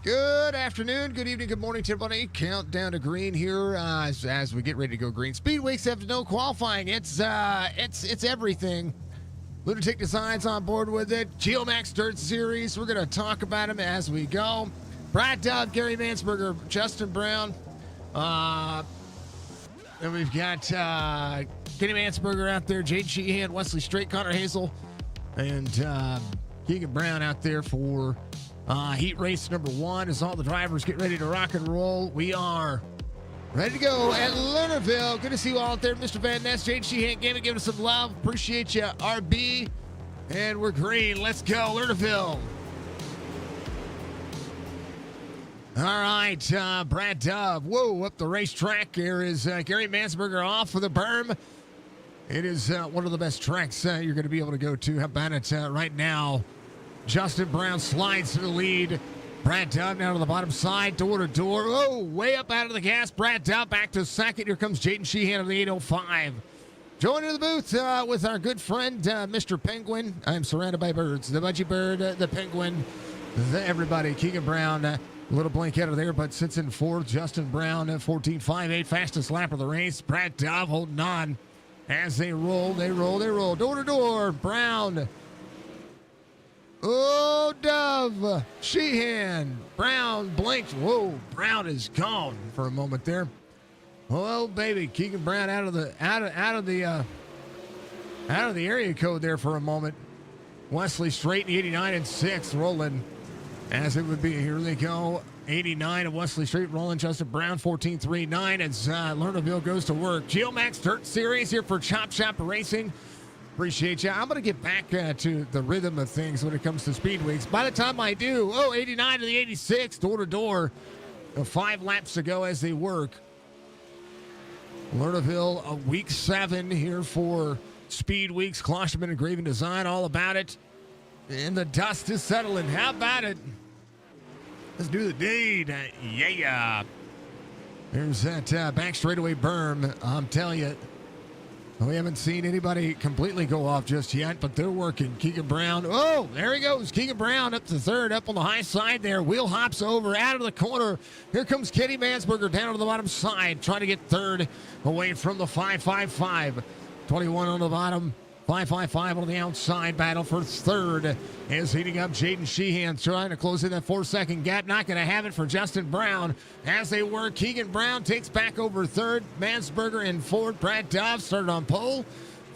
Good afternoon, good evening, good morning to everybody. Countdown to green here as we get ready to go green. Speed weeks have no qualifying. It's everything. Lunatic Designs on board with it. Geomax Dirt Series. We're going to talk about them as we go. Brad Dove, Gary Mansberger, Justin Brown. And we've got Kenny Mansberger out there, Jade Sheehan, Wesley Strait, Connor Hazel, and Keegan Brown out there for heat race number 1 as all the drivers get ready to rock and roll. We are ready to go at Lernerville. Good to see you all out there. Mr. Van Ness, Jade Sheehan, giving us some love. Appreciate you, RB. And we're green. Let's go, Lernerville. All right, Brad Dove. Whoa, up the racetrack. There is Gary Mansberger off for the berm. It is one of the best tracks you're going to be able to go to. How about it right now? Justin Brown slides to the lead. Brad Dove down to the bottom side, door to door. Oh, way up out of the gas. Brad Dove back to second. Here comes Jaden Sheehan of the 805. Joining the booth with our good friend, Mr. Penguin. I'm surrounded by birds. The Budgie Bird, the Penguin, everybody. Keegan Brown, a little blink out of there, but sits in fourth. Justin Brown at 14.58, fastest lap of the race. Brad Dove holding on as they roll. Door to door. Brown. Oh, Dove, Sheehan, Brown blinked. Whoa, Brown is gone for a moment there. Oh, baby, Keegan Brown out of the area code there for a moment. Wesley Strait, 89 and 6, rolling as it would be. Here they go. 89 of Wesley Strait rolling. Justin Brown, 14.39 as Lernerville goes to work. Geomax Dirt Series here for Chop Shop Racing. Appreciate you. I'm going to get back to the rhythm of things when it comes to speed weeks. By the time I do, 89 to the 86, door to door. 5 laps to go as they work. Lernerville, week 7 here for Speed Weeks. Klosterman Engraving Design, all about it. And the dust is settling. How about it? Let's do the deed. Yeah. There's that back straightaway berm. I'm telling you. We haven't seen anybody completely go off just yet, but they're working. Keegan Brown. Oh, there he goes. Keegan Brown up to third, up on the high side there. Wheel hops over, out of the corner. Here comes Kenny Mansberger down to the bottom side, trying to get third away from the 555. 21 on the bottom. 555 on the outside. Battle for third is heating up. Jaden Sheehan trying to close in that 4-second gap. Not going to have it for Justin Brown as they work. Keegan Brown takes back over third. Mansberger in fourth. Brad Dove started on pole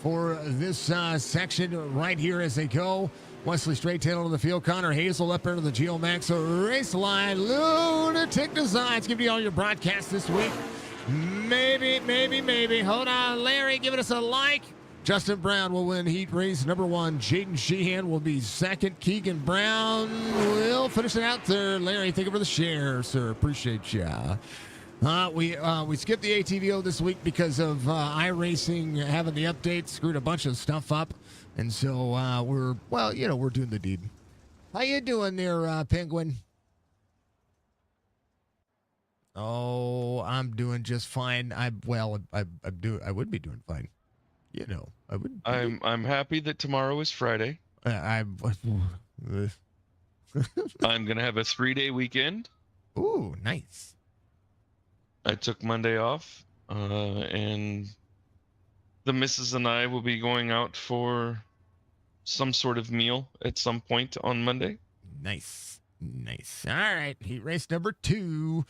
for this section right here as they go. Wesley Strait tail of the field. Connor Hazel up into the Geomax race line. Lunatic Designs giving you all your broadcasts this week. Maybe. Hold on, Larry, giving us a like. Justin Brown will win heat race number 1. Jaden Sheehan will be second. Keegan Brown will finish it out there. Larry, thank you for the share, sir. Appreciate ya. We skipped the ATVO this week because of iRacing having the update, screwed a bunch of stuff up, and so we're doing the deed. How you doing there, Penguin? Oh, I'm doing just fine. I would be doing fine. You know, I would. I'm happy that tomorrow is Friday. I'm gonna have a 3-day weekend. Ooh, nice. I took Monday off, and the missus and I will be going out for some sort of meal at some point on Monday. Nice. All right, heat race number 2.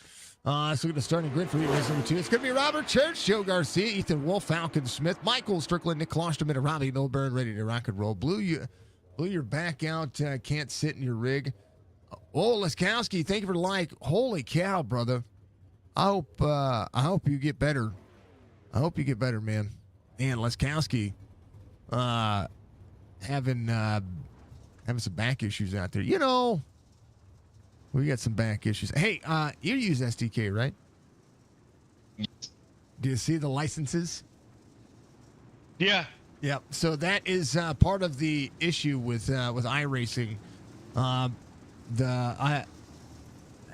So we're going to start in grid for heat race number 2. It's going to be Robert Church, Joe Garcia, Ethan Wolf, Falcon Smith, Michael Strickland, Nick Klosterman, and Robbie Milburn ready to rock and roll. Blew your back out. Can't sit in your rig. Oh, Leskowski, thank you for the like. Holy cow, brother. I hope you get better. I hope you get better, man. Man, Leskowski, having some back issues out there. You know, we got some back issues. Hey, you use SDK, right? Yes. Do you see the licenses? Yeah. Yep. So that is part of the issue with iRacing. And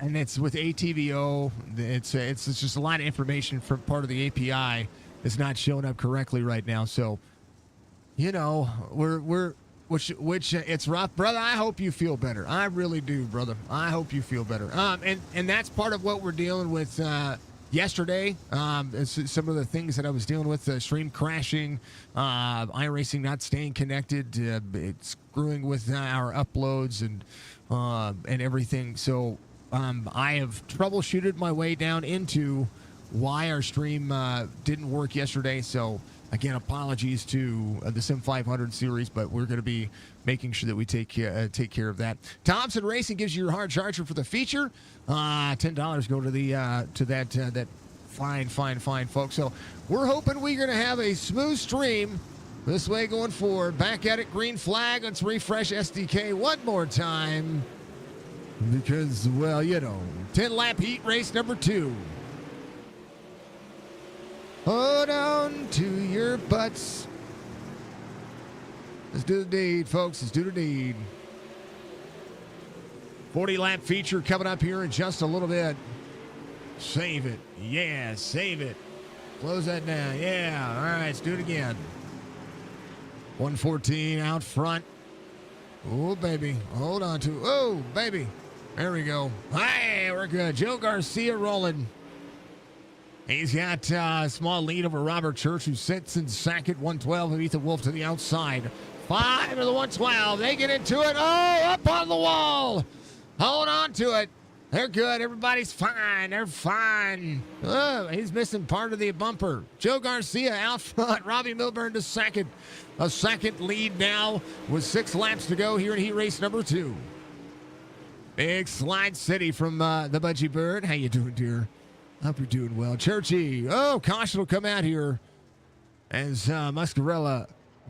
it's with ATVO. It's just a lot of information from part of the API that's not showing up correctly right now. So, you know, we're which it's rough, brother. I hope you feel better. I really do, brother. I hope you feel better. And that's part of what we're dealing with yesterday. It's some of the things that I was dealing with: stream crashing, iRacing not staying connected, it's screwing with our uploads and everything. So I have troubleshooted my way down into why our stream didn't work yesterday. So again, apologies to the Sim 500 series, but we're going to be making sure that we take care of that. Thompson Racing gives you your hard charger for the feature. $10 go to the that fine folks. So we're hoping we're going to have a smooth stream this way going forward. Back at it, green flag. Let's refresh SDK one more time because, well, 10-lap heat race number 2. Hold on to your butts. Let's do the deed, folks. Let's do the deed. 40-lap feature coming up here in just a little bit. Save it. Yeah, save it. Close that down. Yeah. All right, let's do it again. 114 out front. Oh, baby. Hold on to. Oh, baby. There we go. Hey, we're good. Joe Garcia rolling. He's got a small lead over Robert Church, who sits in second. 112 of Ethan Wolf to the outside. 5 to the 112. They get into it. Oh, up on the wall. Hold on to it. They're good. Everybody's fine. They're fine. Oh, he's missing part of the bumper. Joe Garcia out front. Robbie Milburn to second. A second lead now with 6 laps to go here in heat race number 2. Big Slide City from the Budgie Bird. How you doing, dear? Hope you're doing well. Churchy. Oh, caution will come out here as Muscarella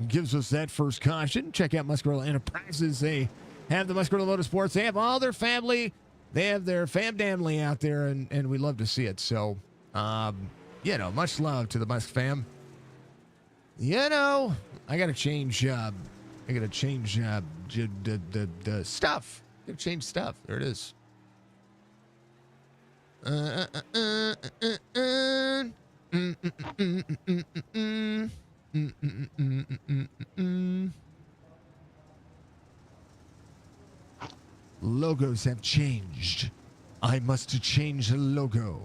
gives us that first caution. Check out Muscarella Enterprises. They have the Muscarella Motorsports. They have all their family. They have their family out there, and we love to see it. So, much love to the Musk fam. I got to change. I got to change the stuff. I got to change stuff. There it is. Logos have changed. I must change the logo.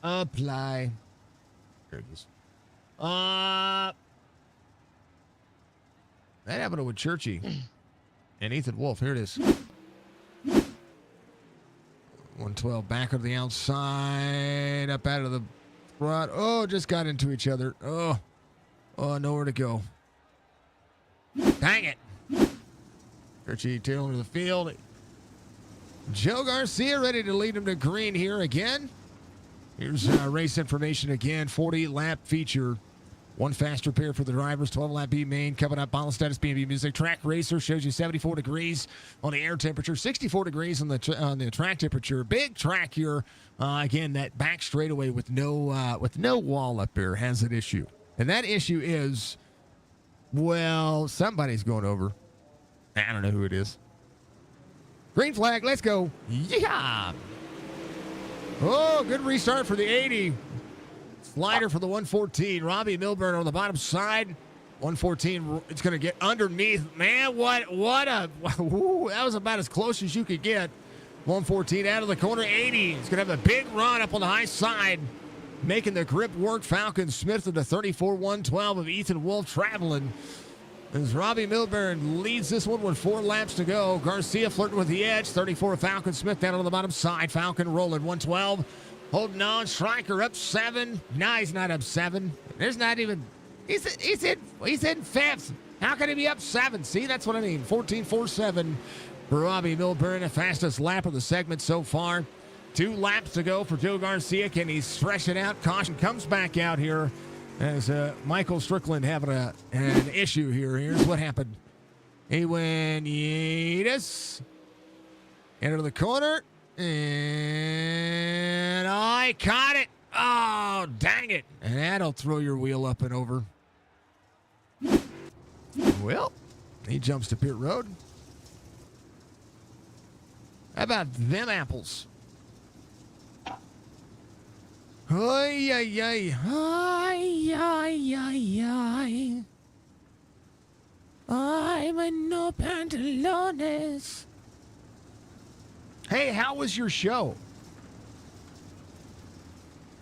Apply. There it is. That happened with Churchy and Ethan Wolf. Here it is. 112 back of the outside, up out of the front. Oh, just got into each other. Oh, nowhere to go. Dang it. Churchy tail into the field. Joe Garcia ready to lead him to green here again. Here's race information again. 40-lap feature. 1 faster pair for the drivers. 12-lap B main coming up. Bottle status B&B Music. Track Racer shows you 74 degrees on the air temperature, 64 degrees on the track temperature. Big track here. Again, that back straightaway with no wall up there has an issue, and that issue is, well, somebody's going over. I don't know who it is. Green flag. Let's go. Yeah. Oh, good restart for the 80. Slider for the 114. Robbie Milburn on the bottom side. 114, it's going to get underneath. Man, what a, whoo, that was about as close as you could get. 114 out of the corner. 80. It's going to have a big run up on the high side. Making the grip work. Falcon Smith with the 34-112 of Ethan Wolf traveling. As Robbie Milburn leads this one with 4 laps to go. Garcia flirting with the edge. 34 Falcon Smith down on the bottom side. Falcon rolling 112. Holding on. Striker up 7. No, he's not up 7. There's not even. He's in 5th. How can he be up 7? See, that's what I mean. 14.47 for Robbie Milburn. The fastest lap of the segment so far. 2 laps to go for Joe Garcia. Can he stretch it out? Caution comes back out here. As Michael Strickland having an issue here. Here's what happened. He went Yeetus. Into the corner. And I caught it. Oh, dang it. And that'll throw your wheel up and over. Well, he jumps to pit road. How about them apples? Ay, ay, ay. Ay, ay, ay, ay. I'm in no pantalones. Hey, how was your show?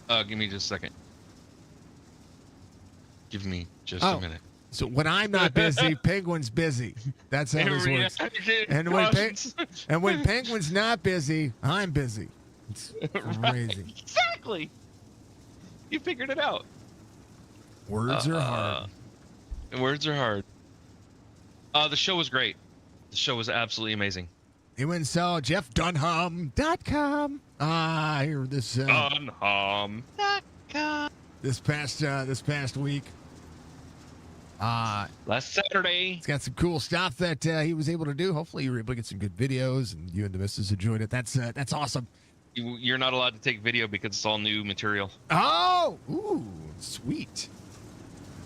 Give me just a second. Give me just a minute. So when I'm not busy, Penguin's busy. That's how this works. And when Penguin's not busy, I'm busy. It's crazy. Right, exactly. You figured it out. Words are hard. Words are hard. The show was great. The show was absolutely amazing. He went and saw JeffDunham.com. I hear this. Dunham.com. This past week. Last Saturday. It's got some cool stuff that he was able to do. Hopefully, you were able to get some good videos, and you and the missus enjoyed it. That's awesome. You're not allowed to take video because it's all new material. Oh, ooh, sweet.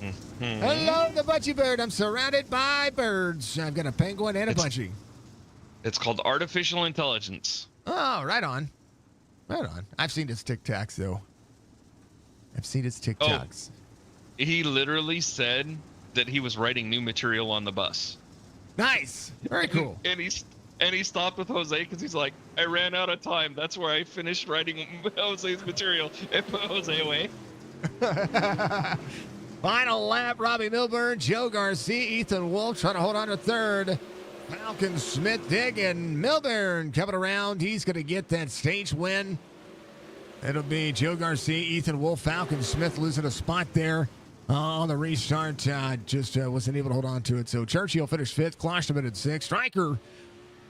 Mm-hmm. Hello, the budgie bird. I'm surrounded by birds. I've got a penguin and a budgie. It's called artificial intelligence. Oh, right on. Right on. I've seen his TikToks, though. I've seen his TikToks. Oh, he literally said that he was writing new material on the bus. Nice. Very cool. And he stopped with Jose because he's like, I ran out of time. That's where I finished writing Jose's material and put Jose away. Final lap, Robbie Milburn, Joe Garcia, Ethan Wolf trying to hold on to third. Falcon Smith, Dig, and Milburn coming around. He's going to get that stage win. It'll be Joe Garcia, Ethan Wolf, Falcon Smith losing a spot there on the restart. Just wasn't able to hold on to it. So Churchill finished fifth, Klosterman at sixth. Stryker,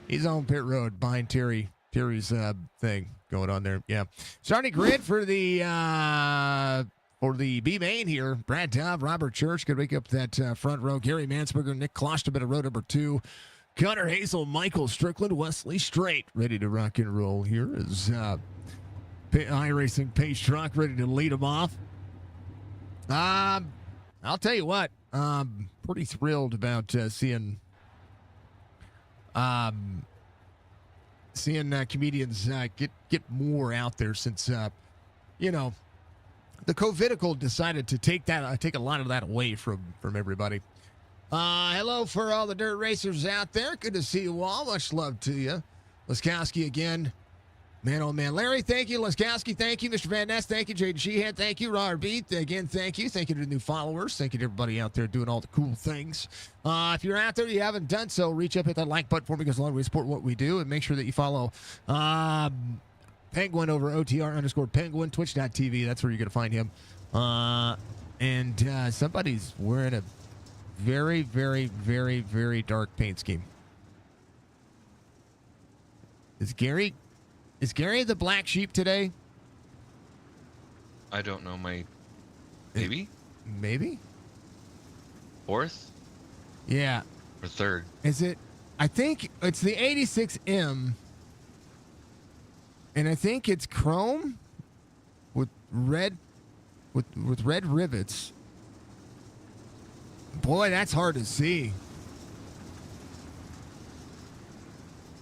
he's on pit road behind Terry's thing going on there. Yeah. Starting grid for the B main here. Brad Dove, Robert Church could wake up that front row. Gary Mansberger, Nick Klosterman at row number 2. Connor Hazel, Michael Strickland, Wesley Strait ready to rock and roll here as iRacing Pace Truck ready to lead them off. I'll tell you what, I'm pretty thrilled about seeing comedians get more out there since the COVIDical decided to take a lot of that away from everybody. Hello for all the dirt racers out there. Good to see you all. Much love to you. Laskowski again. Man, oh man. Larry, thank you. Laskowski, thank you. Mr. Van Ness, thank you. Jaden Sheehan, thank you. Robert Beat, again, thank you. Thank you to the new followers. Thank you to everybody out there doing all the cool things. If you're out there, you haven't done so, reach up, hit that like button for me because a lot of we support what we do. And make sure that you follow Penguin over OTR_Penguin, twitch.tv. That's where you're going to find him. And somebody's wearing a very, very, very, very dark paint scheme. Is Gary the black sheep today? I don't know. Maybe? Maybe? Fourth? Yeah. Or third? Is it? I think it's the 86M. And I think it's chrome with red rivets. Boy, that's hard to see.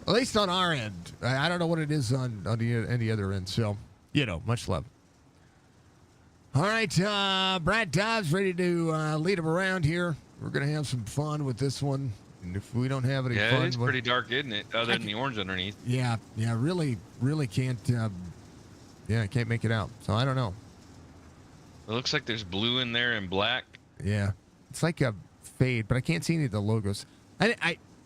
At least on our end. I don't know what it is on any other end. So, much love. All right, Brad Dobbs ready to lead him around here. We're going to have some fun with this one. And if we don't have any fun... Yeah, it's pretty dark, isn't it? Other than the orange underneath. Yeah, really can't... I can't make it out. So, I don't know. It looks like there's blue in there and black. Yeah. It's like a fade, but I can't see any of the logos.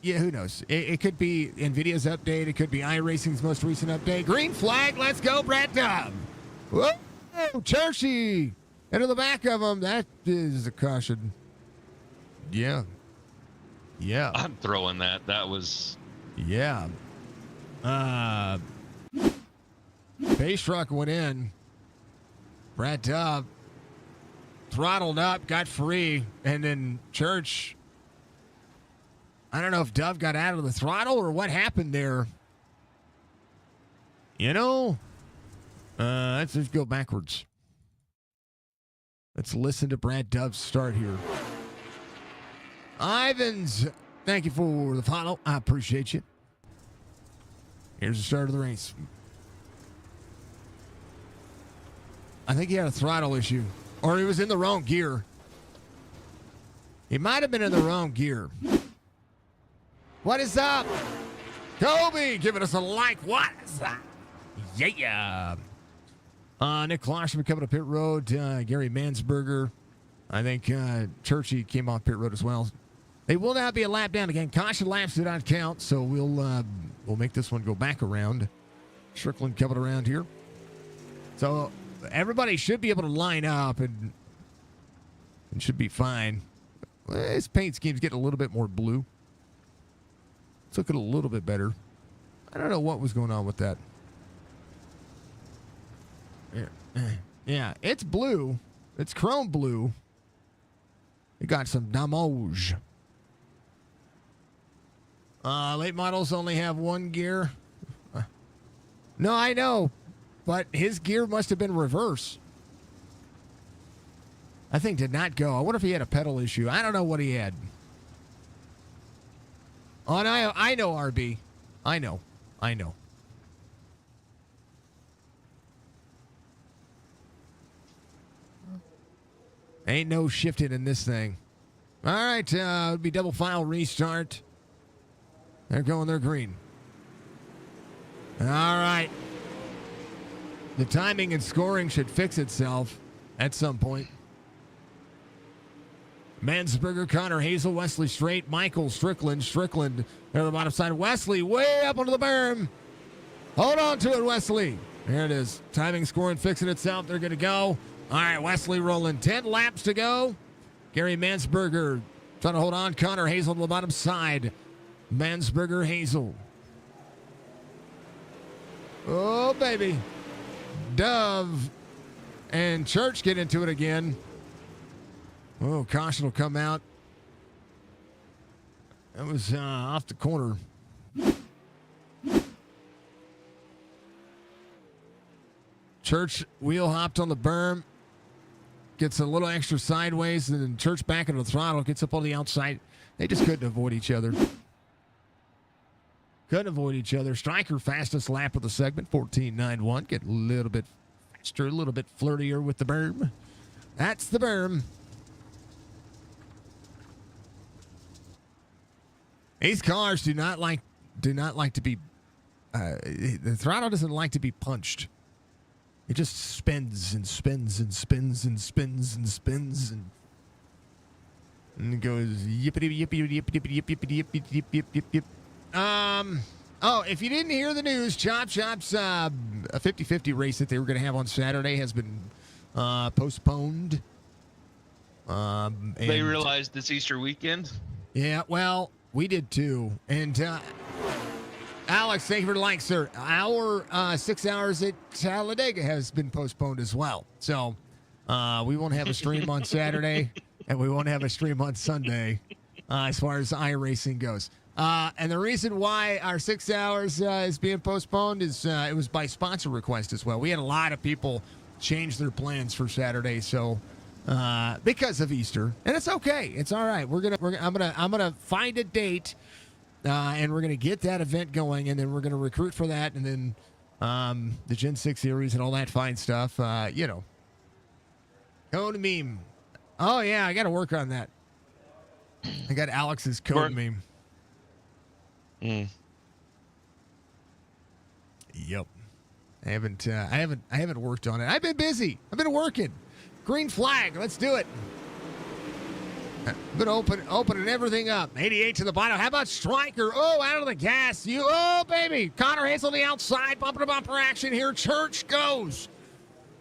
Yeah, who knows? It could be NVIDIA's update. It could be iRacing's most recent update. Green flag. Let's go, Brad Dub. Whoa, Churchy. Into the back of him. That is a caution. Yeah. I'm throwing that. That was... Yeah. Pace truck went in. Brad Dub throttled up, got free, and then Church... I don't know if Dove got out of the throttle or what happened there. Let's just go backwards. Let's listen to Brad Dove's start here. Ivans, thank you for the follow. I appreciate you. Here's the start of the race. I think he had a throttle issue. Or he was in the wrong gear. He might have been in the wrong gear. What is up? Kobe giving us a like. What is that? Yeah. Nick Klosterman coming up pit road. Gary Mansberger. I think Churchy came off pit road as well. They will not be a lap down again. Caution laps do not count, so we'll make this one go back around. Strickland coming around here. So everybody should be able to line up and should be fine. This paint scheme's getting a little bit more blue. It's looking a little bit better. I don't know what was going on with that. Yeah, it's blue. It's chrome blue. It got some damage. Late models only have one gear. No, I know. But his gear must have been reverse. I think did not go. I wonder if he had a pedal issue. I don't know what he had. Oh, and I know, RB. I know. Ain't no shifting in this thing. All right, it'll be double file restart. They're going, they're green. All right. The timing and scoring should fix itself at some point. Mansberger, Connor Hazel, Wesley Straight, Michael Strickland. They're on the bottom side. Wesley way up onto the berm. Hold on to it, Wesley. There it is. Timing, scoring, fixing itself. They're going to go. All right, Wesley rolling. 10 laps to go. Gary Mansberger trying to hold on. Connor Hazel on the bottom side. Mansberger, Hazel. Oh, baby. Dove and Church get into it again. Oh, caution will come out. That was off the corner. Church wheel hopped on the berm. Gets a little extra sideways, and then Church back into the throttle. Gets up on the outside. They just couldn't avoid each other. Stryker fastest lap of the segment, 14.91. Get a little bit faster, a little bit flirtier with the berm. That's the berm. These cars do not like to be. The throttle doesn't like to be punched. It just spins and spins and spins and spins and spins and it goes yippity yippity yippity yippity yippity yippity yippity yip. Oh, if you didn't hear the news, Chop Shop's a 50-50 race that they were going to have on Saturday has been postponed. They realized it's Easter weekend. Yeah, well, we did too. And Alex, thank you for the like, sir. Our 6 hours at Talladega has been postponed as well. So we won't have a stream on Saturday, and we won't have a stream on Sunday as far as iRacing goes. And the reason why our 6 hours is being postponed is it was by sponsor request as well. We had a lot of people change their plans for Saturday, so because of Easter, and it's okay. It's all right. I'm gonna find a date, and we're gonna get that event going, and then we're gonna recruit for that, and then the Gen 6 series and all that fine stuff. Code meme. Oh yeah, I got to work on that. I got Alex's code meme. Yep. I haven't worked on it. I've been busy. I've been working. Green flag. Let's do it. I'm gonna opening everything up. 88 to the bottom. How about Stryker? Oh, out of the gas. Oh baby. Connor Hazel on the outside. Bumper to bumper action here. Church goes.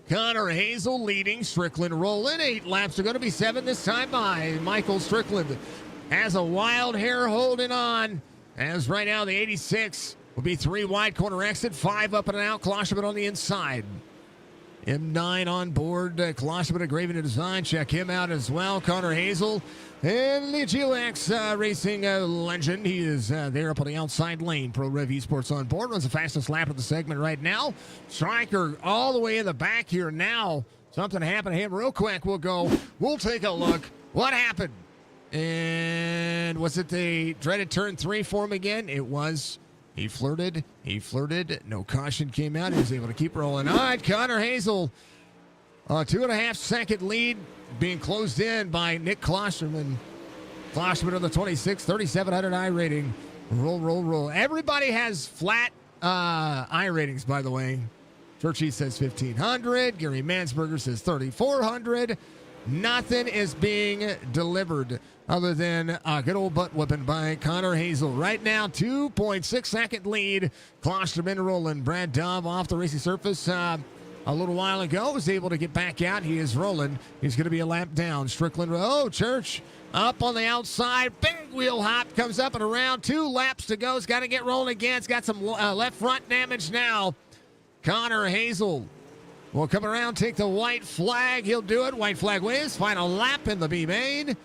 Connor Hazel leading. Strickland rolling. 8 laps are going to be 7 this time by Michael Strickland. Has a wild hair holding on. As right now, the 86 will be 3 wide corner exit, 5 up and out. Klosterman on the inside. M9 on board. Klosterman engraving and design. Check him out as well. Connor Hazel and the Geomax racing legend. He is there up on the outside lane. Pro Rev Esports on board. Runs the fastest lap of the segment right now. Stryker all the way in the back here now. Something happened to him real quick. We'll take a look. What happened? And was it the dreaded turn 3 for him again? It was. He flirted. No caution came out. He was able to keep rolling. All right, Connor Hazel 2.5 second lead being closed in by Nick Klosterman. Klosterman on the 26, 3,700 I rating. Roll. Everybody has flat I ratings, by the way. Churchy says 1,500. Gary Mansberger says 3,400. Nothing is being delivered other than a good old butt whipping by Connor Hazel. Right now, 2.6 second lead. Klosterman rolling. Brad Dove off the racing surface a little while ago was able to get back out. He is rolling. He's going to be a lap down. Strickland, Church up on the outside. Big wheel hop comes up and around. 2 laps to go. He's got to get rolling again. It's got some left front damage now. Connor Hazel will come around, take the white flag. He'll do it. White flag wins. Final lap in the B main.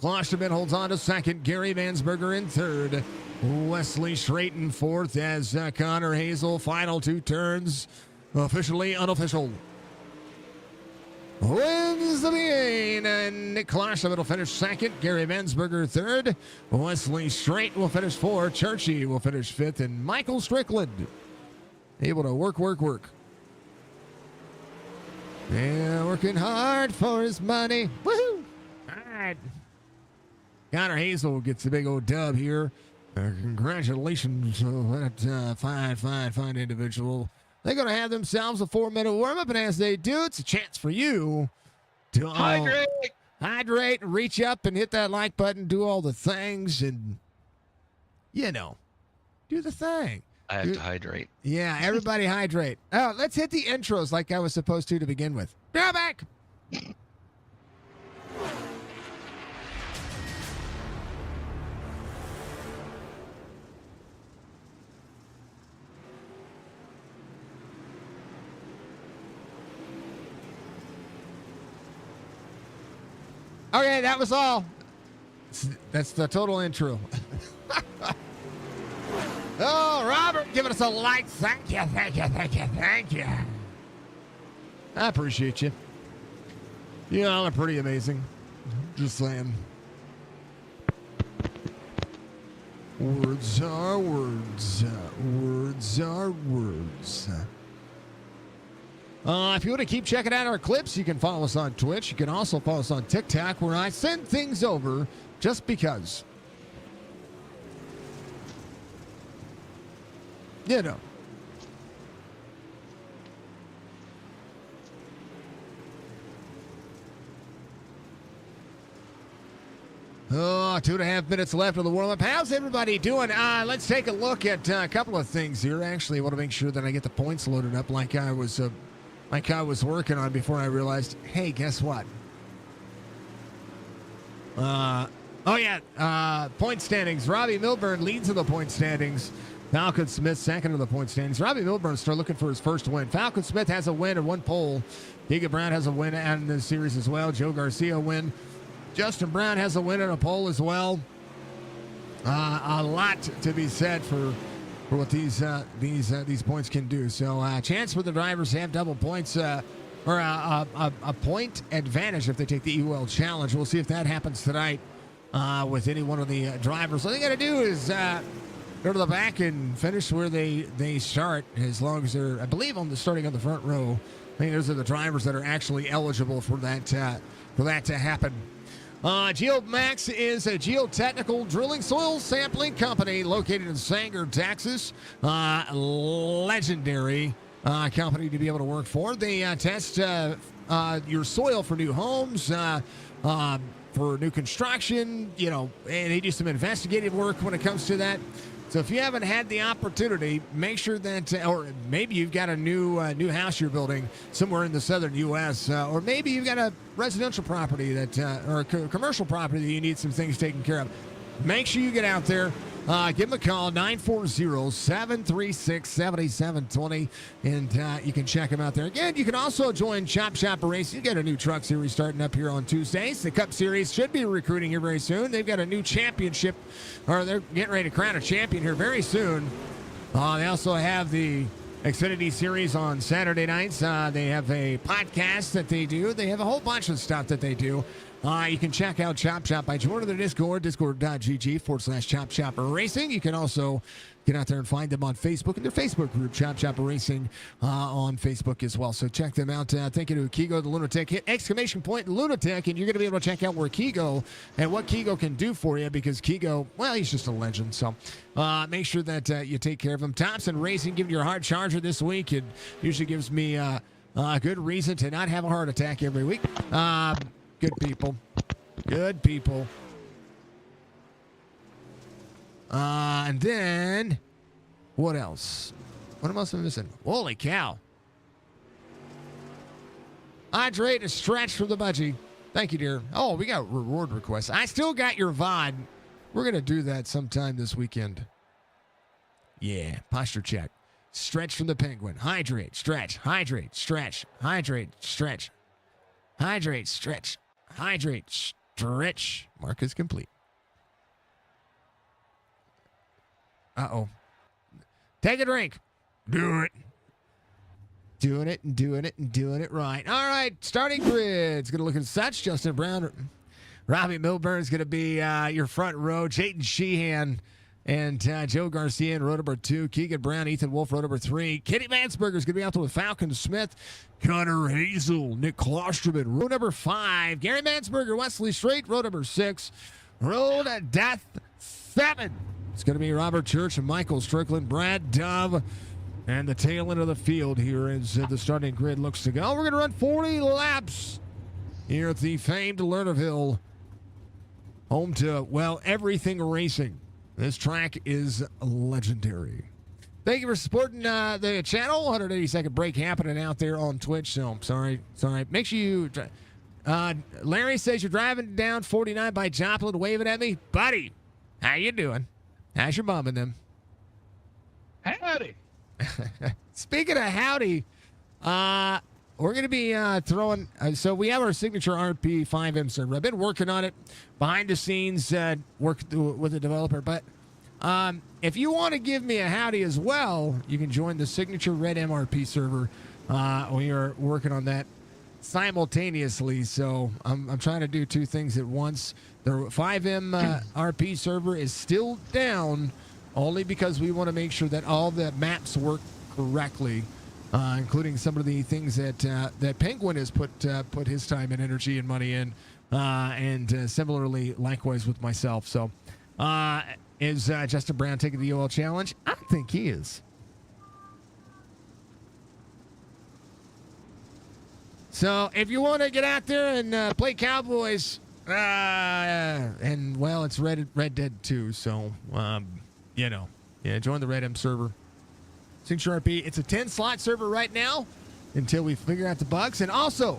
Klosterman holds on to second. Gary Mansberger in third. Wesley Schraten fourth as Connor Hazel. Final 2 turns. Officially unofficial. Wins the main, and Nick Klosterman will finish second. Gary Mansberger third. Wesley Schraten will finish fourth. Churchy will finish fifth, and Michael Strickland able to work. Yeah, working hard for his money. Woohoo! All right. Connor Hazel gets a big old dub here. Congratulations to that fine individual. They're going to have themselves a 4-minute warm-up, and as they do, it's a chance for you to hydrate, reach up and hit that like button, do all the things, and, do the thing. I have to hydrate. Yeah, everybody hydrate. Oh, let's hit the intros like I was supposed to begin with. Be right back. Okay, that was all. That's the total intro. Oh, Robert, giving us a like. Thank you. I appreciate you. You all are pretty amazing. Just saying. Words are words. Words are words. If you want to keep checking out our clips, you can follow us on Twitch. You can also follow us on TikTok, where I send things over just because. Oh, 2.5 minutes left of the warm-up. How's everybody doing? Let's take a look at a couple of things here. Actually, I want to make sure that I get the points loaded up like I was working on before I realized, hey, guess what? Point standings. Robbie Milburn leads in the point standings. Falcon Smith second in the point standings. Robbie Milburn started looking for his first win. Falcon Smith has a win and 1 pole. Keegan Brown has a win in this series as well. Joe Garcia a win. Justin Brown has a win and a pole as well. A lot to be said for what these points can do. So chance for the drivers to have double points or a point advantage if they take the EWL challenge. We'll see if that happens tonight with any one of the drivers. All they got to do is go to the back and finish where they start, as long as they're, I believe, starting on the front row. I think those are the drivers that are actually eligible for that to happen. Geomax is a geotechnical drilling soil sampling company located in Sanger, Texas. Legendary company to be able to work for. They test your soil for new homes, for new construction, and they do some investigative work when it comes to that. So if you haven't had the opportunity, make sure that, or maybe you've got a new house you're building somewhere in the southern U.S., or maybe you've got a residential property or a commercial property that you need some things taken care of. Make sure you get out there. Give them a call, 940-736-7720, and you can check them out there. Again, you can also join Chop Shop Racing. You get a new truck series starting up here on Tuesdays. The Cup Series should be recruiting here very soon. They've got a new championship, or they're getting ready to crown a champion here very soon. They also have the Xfinity Series on Saturday nights. They have a podcast that they do. They have a whole bunch of stuff that they do. You can check out Chop Chop by joining their Discord, discord.gg/Chop Chop Racing. You can also get out there and find them on Facebook and their Facebook group, Chop Chop Racing, on Facebook as well. So check them out. Thank you to Kigo the Lunatic. Hit exclamation point Lunatic, and you're going to be able to check out where Kigo and what Kigo can do for you, because Kigo, well, he's just a legend. So make sure that you take care of him. Thompson Racing giving you a hard charger this week. It usually gives me a good reason to not have a heart attack every week. Good people. Good people. And then, what else? What else am I missing? Holy cow. Hydrate and stretch from the budgie. Thank you, dear. Oh, we got reward requests. I still got your VOD. We're going to do that sometime this weekend. Yeah, posture check. Stretch from the penguin. Hydrate, stretch, hydrate, stretch, hydrate, stretch, hydrate, stretch, hydrate, stretch. Mark is complete. Uh-oh. Take a drink. Do it. Doing it and doing it and doing it right. All right, starting grid's going to look as such. Justin Brown, Robbie Milburn's going to be your front row. Jayden Sheehan and Joe Garcia in row number 2. Keegan Brown, Ethan Wolf, row number 3. Kenny Mansberger's going to be out there with Falcon Smith. Connor Hazel, Nick Klosterman, row number 5. Gary Mansberger, Wesley Strait, row number 6. Road to Death 7. It's going to be Robert Church and Michael Strickland, Brad Dove, and the tail end of the field here as the starting grid looks to go. We're going to run 40 laps here at the famed Lernerville, home to, well, everything racing. This track is legendary. Thank you for supporting the channel. 180-second break happening out there on Twitch. So, sorry. Make sure you... Larry says you're driving down 49 by Joplin waving at me. Buddy, how you doing? How's your mom and them? Howdy. Speaking of howdy, we're going to be throwing... so we have our signature RP5M server. I've been working on it behind the scenes, worked with the developer. But if you want to give me a howdy as well, you can join the signature Red MRP server. We are working on that simultaneously. So I'm trying to do two things at once. The 5M RP server is still down only because we want to make sure that all the maps work correctly, including some of the things that Penguin has put his time and energy and money in, and similarly, likewise with myself. So, is Justin Brown taking the OL challenge? I think he is. So, if you want to get out there and play Cowboys, and well, it's Red Dead 2, so join the Red M server. Signature RP. It's a 10-slot server right now until we figure out the bugs. And also,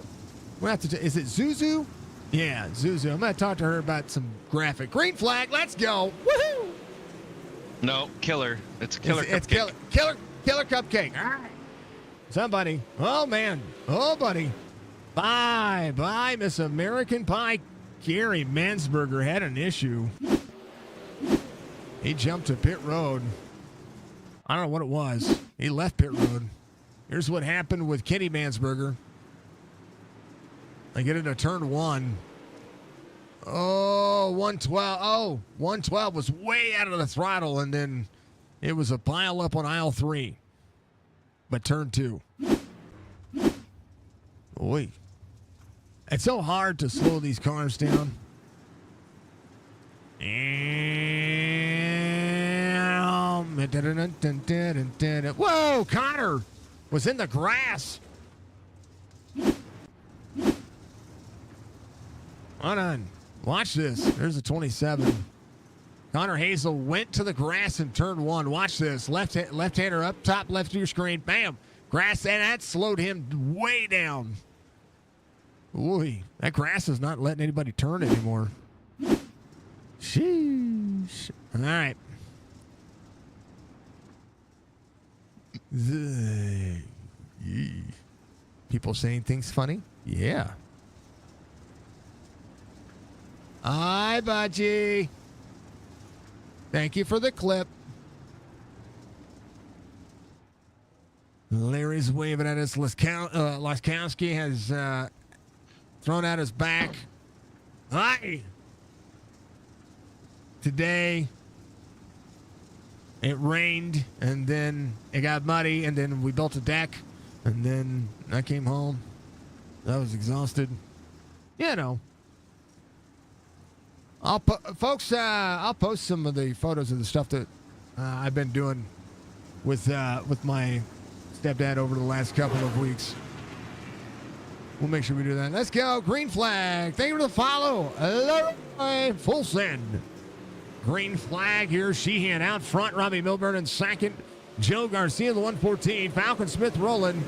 we'll have to. Is it Zuzu? Yeah, Zuzu. I'm going to talk to her about some graphic. Green flag. Let's go. Woohoo! No, killer. It's killer. It's killer cupcake. All right. Somebody. Oh man. Oh buddy. Bye, Miss American Pie. Gary Mansberger had an issue. He jumped to pit road. I don't know what it was. He left pit road. Here's what happened with Kenny Mansberger. They get into turn 1. Oh, 112. Oh, 112 was way out of the throttle, and then it was a pile up on aisle 3. But turn 2. Boy. It's so hard to slow these cars down. Whoa, Connor was in the grass. Hold on. Watch this. There's a 27. Connor Hazel went to the grass in turn 1. Watch this. Left-hander up top left of your screen. Bam. Grass, and that slowed him way down. Ooh, that grass is not letting anybody turn anymore. Sheesh. All right. People saying things funny? Yeah. Hi, Budgie. Thank you for the clip. Larry's waving at us. Laskowski has thrown out his back. Hi. Today, it rained, and then it got muddy, and then we built a deck, and then I came home. I was exhausted. You know. I'll post some of the photos of the stuff that I've been doing with my stepdad over the last couple of weeks. We'll make sure we do that. Let's go. Green flag. Thank you for the follow. Hello. Full send. Green flag here. Sheehan out front. Robbie Milburn in second. Joe Garcia, the 114. Falcon Smith rolling.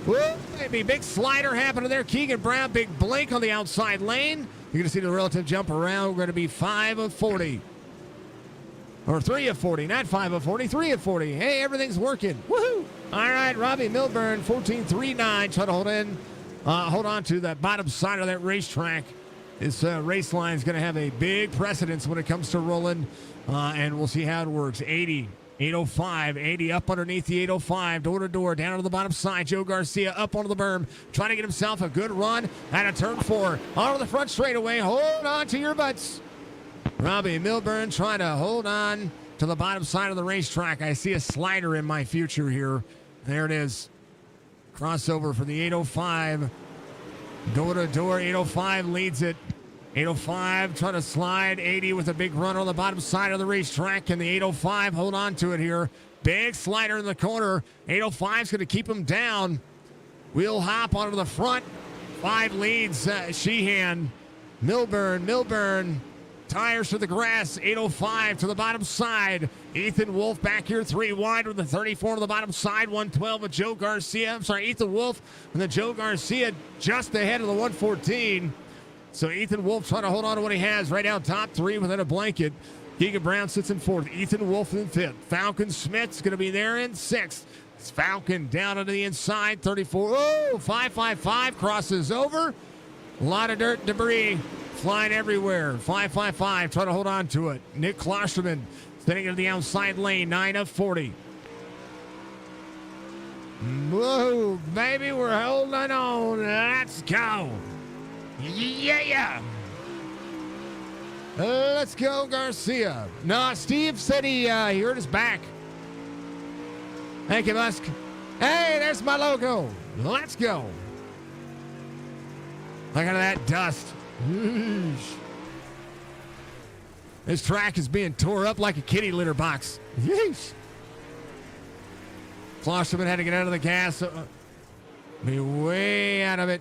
Whoa, maybe big slider happening there. Keegan Brown, big blink on the outside lane. You're going to see the relative jump around. We're going to be 5 of 40. Or 3 of 40. Not 5 of 40. 3 of 40. Hey, everything's working. Woohoo. All right, Robbie Milburn, 14.39. Try to hold on to that bottom side of that racetrack. This race line is going to have a big precedence when it comes to rolling, and we'll see how it works. 80, 805, 80 up underneath the 805, door to door, down to the bottom side. Joe Garcia up onto the berm, trying to get himself a good run at a turn 4. Onto the front straightaway. Hold on to your butts. Robbie Milburn trying to hold on to the bottom side of the racetrack. I see a slider in my future here. There it is. Crossover for the 805. Door to door, 805 leads it. 805 trying to slide. 80 with a big run on the bottom side of the racetrack. And the 805 hold on to it here. Big slider in the corner. 805 is going to keep him down. Wheel hop onto the front. 5 leads. Sheehan. Milburn. Tires to the grass. 805 to the bottom side. Ethan Wolf back here 3 wide with the 34 to the bottom side. 112 with Joe Garcia. Ethan Wolf and then Joe Garcia just ahead of the 114. So Ethan Wolf trying to hold on to what he has right now. Top 3 within a blanket. Keegan Brown sits in 4th. Ethan Wolf in 5th. Falcon Smith's going to be there in 6th. It's Falcon down to the inside. 34. Oh, 555 crosses over. A lot of dirt debris flying everywhere. 555 trying to hold on to it. Nick Klosterman sitting into the outside lane. 9 of 40. Whoa, baby, we're holding on. Let's go. Yeah. Let's go, Garcia. No, Steve said he hurt his back. Thank you, Musk. Hey, there's my logo. Let's go. Look at that dust. Yeesh. This track is being tore up like a kitty litter box. Yeesh. Klosterman had to get out of the gas. Be way out of it.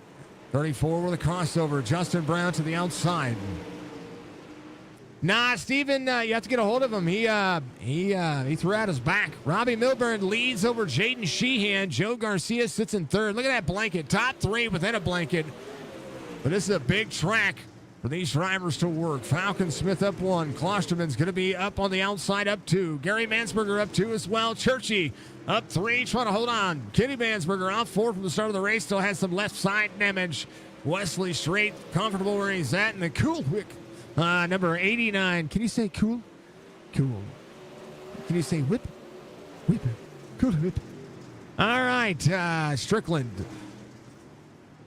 34 with a crossover. Justin Brown to the outside. Nah, Steven, you have to get a hold of him. He threw out his back. Robbie Milburn leads over Jaden Sheehan. Joe Garcia sits in 3rd. Look at that blanket. Top 3 within a blanket. But this is a big track for these drivers to work. Falcon Smith up 1. Klosterman's going to be up on the outside, up 2. Gary Mansberger up 2 as well. Churchy up 3, trying to hold on. Kenny Mansberger out 4 from the start of the race. Still has some left side damage. Wesley Straight comfortable where he's at. And the Coolwick, number 89. Can you say cool? Cool. Can you say whip? Whip. Cool whip. All right, Strickland.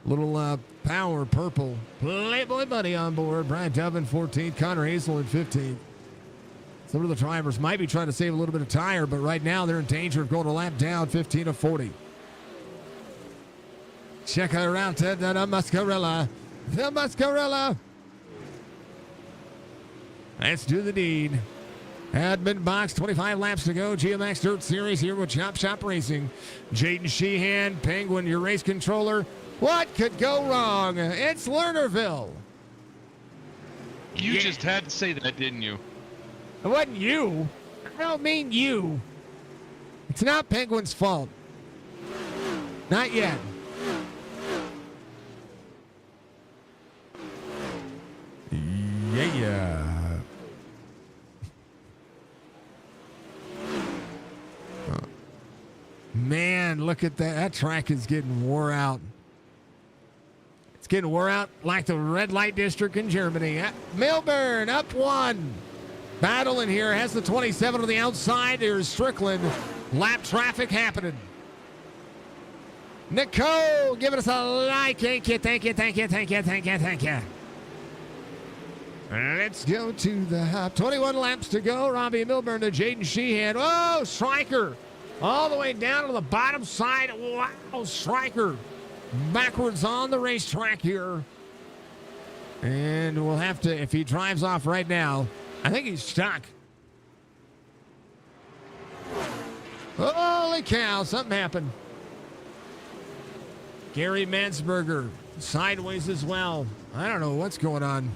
Little power purple. Playboy Buddy on board. Brian Dubbin, 14th. Connor Hazel in 15th. Some of the drivers might be trying to save a little bit of tire, but right now they're in danger of going a lap down, 15 of 40. Check her out, the Muscarella. The Muscarella. Let's do the deed. Admin box, 25 laps to go. Geomax Dirt Series here with Chop Shop Racing. Jaden Sheehan, Penguin, your race controller. What could go wrong? It's Lernerville. You just had to say that, didn't you? It wasn't you. I don't mean you. It's not Penguin's fault. Not yet. Yeah. Man, look at that. That track is getting wore out. It's getting wore out like the red light district in Germany. Milburn up 1. Battle in here. Has the 27 on the outside. There's Strickland. Lap traffic happening. Nicole, giving us a like. Thank you. Let's go to the hop. 21 laps to go. Robbie Milburn to Jaden Sheehan. Oh, Stryker. All the way down to the bottom side. Wow, Stryker. Backwards on the racetrack here. And we'll have to, if he drives off right now, I think he's stuck. Holy cow, something happened. Gary Mansberger sideways as well. I don't know what's going on.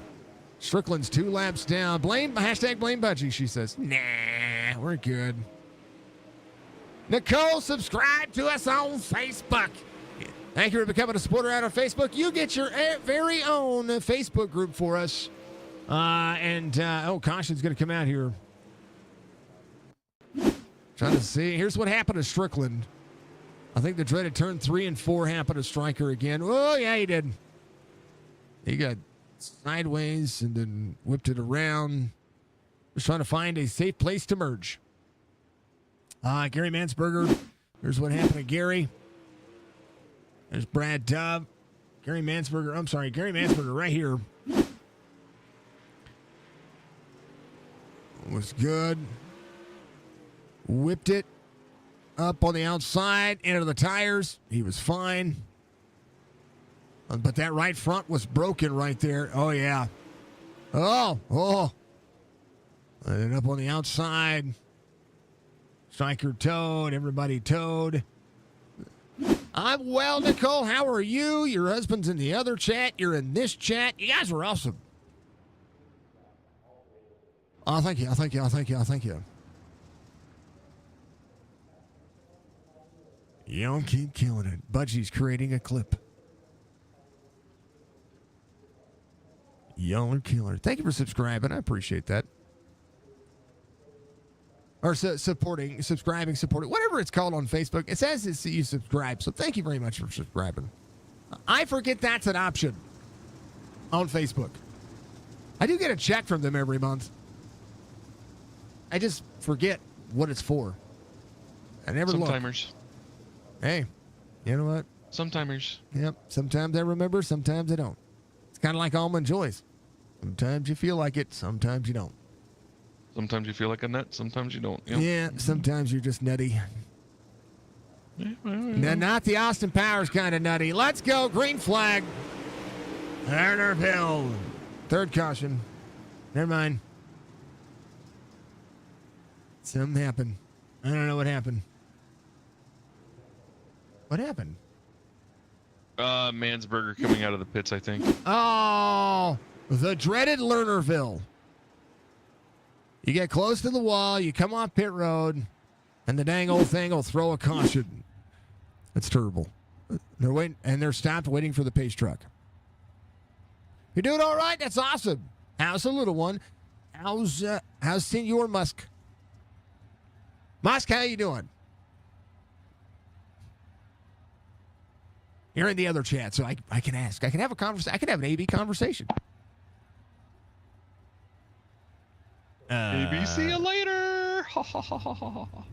Strickland's 2 laps down. Blame Budgie, she says. Nah, we're good. Nicole, subscribe to us on Facebook. Thank you for becoming a supporter out on Facebook. You get your very own Facebook group for us. Caution's going to come out here. Trying to see. Here's what happened to Strickland. I think the dreaded turn 3 and 4 happened to Stryker again. Oh, yeah, he did. He got sideways and then whipped it around. Just trying to find a safe place to merge. Gary Mansberger. Here's what happened to Gary. There's Brad Dove. Gary Mansberger right here. Was good. Whipped it up on the outside, into the tires. He was fine. But that right front was broken right there. Oh, yeah. Oh. And up on the outside. Stryker towed. Everybody towed. I'm well, Nicole. How are you? Your husband's in the other chat. You're in this chat. You guys are awesome. Oh, thank you. Y'all keep killing it. Budgie's creating a clip. Y'all are killer. Thank you for subscribing. I appreciate that. Or subscribing, whatever it's called on Facebook. It says it's you subscribe, so thank you very much for subscribing. I forget that's an option on Facebook. I do get a check from them every month. I just forget what it's for. I never look. Sometimers. Hey, you know what? Sometimers. Yep. Sometimes I remember, sometimes I don't. It's kind of like Almond Joys. Sometimes you feel like it, sometimes you don't. Sometimes you feel like a nut, sometimes you don't. Yep. Yeah, sometimes you're just nutty. Now, not the Austin Powers kind of nutty. Let's go. Green flag. Lernerville. Third caution. Never mind. Something happened. I don't know what happened. What happened? Mansberger coming out of the pits, I think. Oh, the dreaded Lernerville. You get close to the wall, you come off pit road, and the dang old thing will throw a caution. That's terrible. They're waiting, and they're stopped waiting for the pace truck. You're doing all right? That's awesome. How's the little one? How's Senor Musk? Musk, how you doing? You're in the other chat, so I can ask. I can have a conversation. I can have an AB conversation. Maybe see you later. All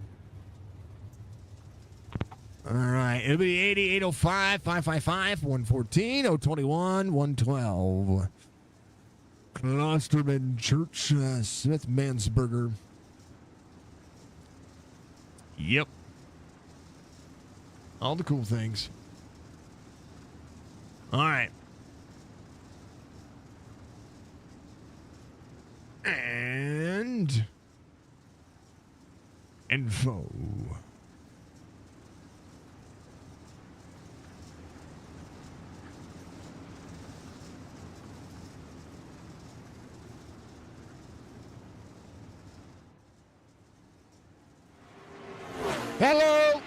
right. It'll be 80, 805, 555, 114, 021, 112. Klosterman Church, Smith Mansberger. Yep. All the cool things. All right. And info. Hello.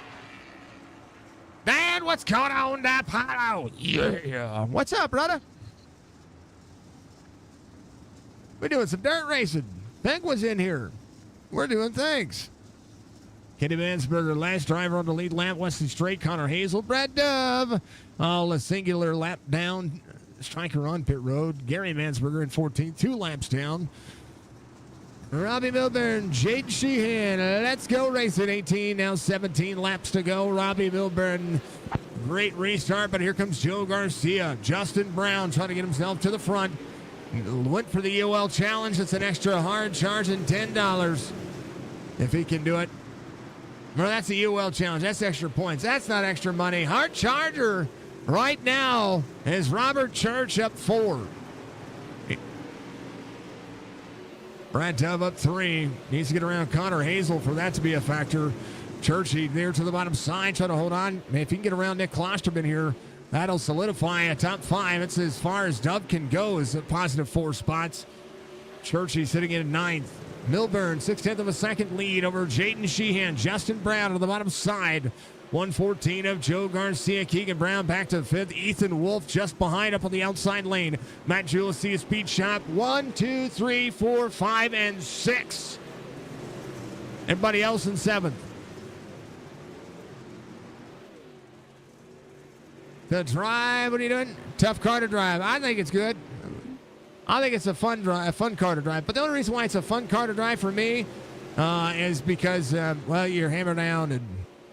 Dan, what's going on, Apollo? Yeah. What's up, brother? We're doing some dirt racing. Penguin's in here. We're doing things. Kenny Mansberger, last driver on the lead lap. Wesley Straight, Connor Hazel, Brad Dove. All a singular lap down. Stryker on pit road. Gary Mansberger in 14th, 2 laps down. Robbie Milburn, Jade Sheehan. Let's go racing. 18, now 17 laps to go. Robbie Milburn, great restart, but here comes Joe Garcia. Justin Brown trying to get himself to the front. Went for the UL challenge. It's an extra hard charging $10 if he can do it. No, that's the UL challenge. That's extra points. That's not extra money. Hard charger right now is Robert Church up 4. Brad Dove up 3. Needs to get around Connor Hazel for that to be a factor. Churchy there to the bottom side, trying to hold on. If he can get around Nick Klosterman here, that'll solidify a top 5. It's as far as Dove can go, is a positive 4 spots. Churchy sitting in 9th. Milburn, 6/10 of a second lead over Jaden Sheehan. Justin Brown on the bottom side. 1:14 of Joe Garcia. Keegan Brown back to 5th. Ethan Wolf just behind up on the outside lane. Matt Jules, see a speed shop. 1, 2, 3, 4, 5, and 6. Everybody else in 7th. The drive, what are you doing? Tough car to drive. I think it's good. I think it's a fun car to drive. But the only reason why it's a fun car to drive for me is because, well, you're hammered down and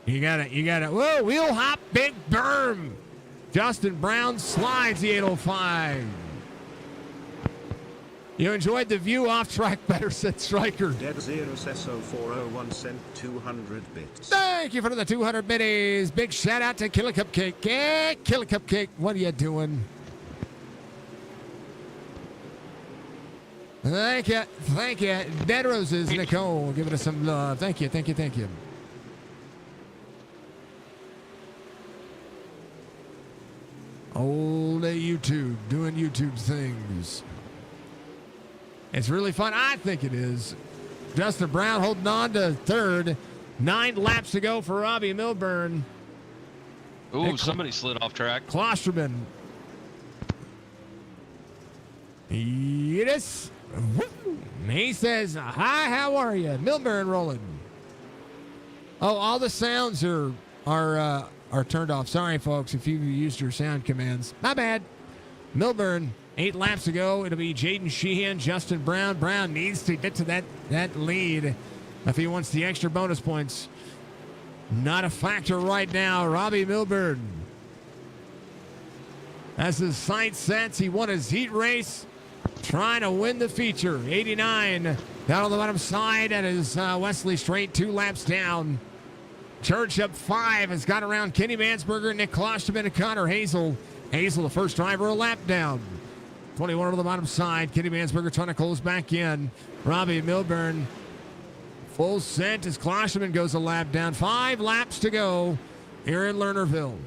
you gotta, whoa, wheel hop, big berm. Justin Brown slides the 805. You enjoyed the view off track better, said Stryker. Dead 0 Sesso 401 sent 200 bits. Thank you for the 200 biddies. Big shout out to Killer Cupcake. Yeah, Killer Cupcake, what are you doing? Thank you. Thank you. Dead Roses, Nicole, giving us some love. Thank you. Thank you. Thank you. Old YouTube, doing YouTube things. It's really fun. I think it is. Justin Brown holding on to 3rd. 9 laps to go for Robbie Milburn. Ooh, somebody slid off track. Klosterman. Yes. He says, hi, how are you? Milburn rolling. Oh, all the sounds are turned off. Sorry, folks, if you used your sound commands. My bad. Milburn, 8 laps to go. It'll be Jaden Sheehan, Justin Brown. Brown needs to get to that lead if he wants the extra bonus points. Not a factor right now. Robbie Milburn. As his sight sets, he won his heat race. Trying to win the feature. 89 down on the bottom side. That is Wesley Strait 2 laps down. Church up 5 has got around Kenny Mansberger, Nick Klosterman, and Connor Hazel. Hazel, the first driver, a lap down. 21 on the bottom side. Kenny Mansberger trying to close back in. Robbie Milburn full set as Klosterman goes a lap down. 5 laps to go here in Lernerville.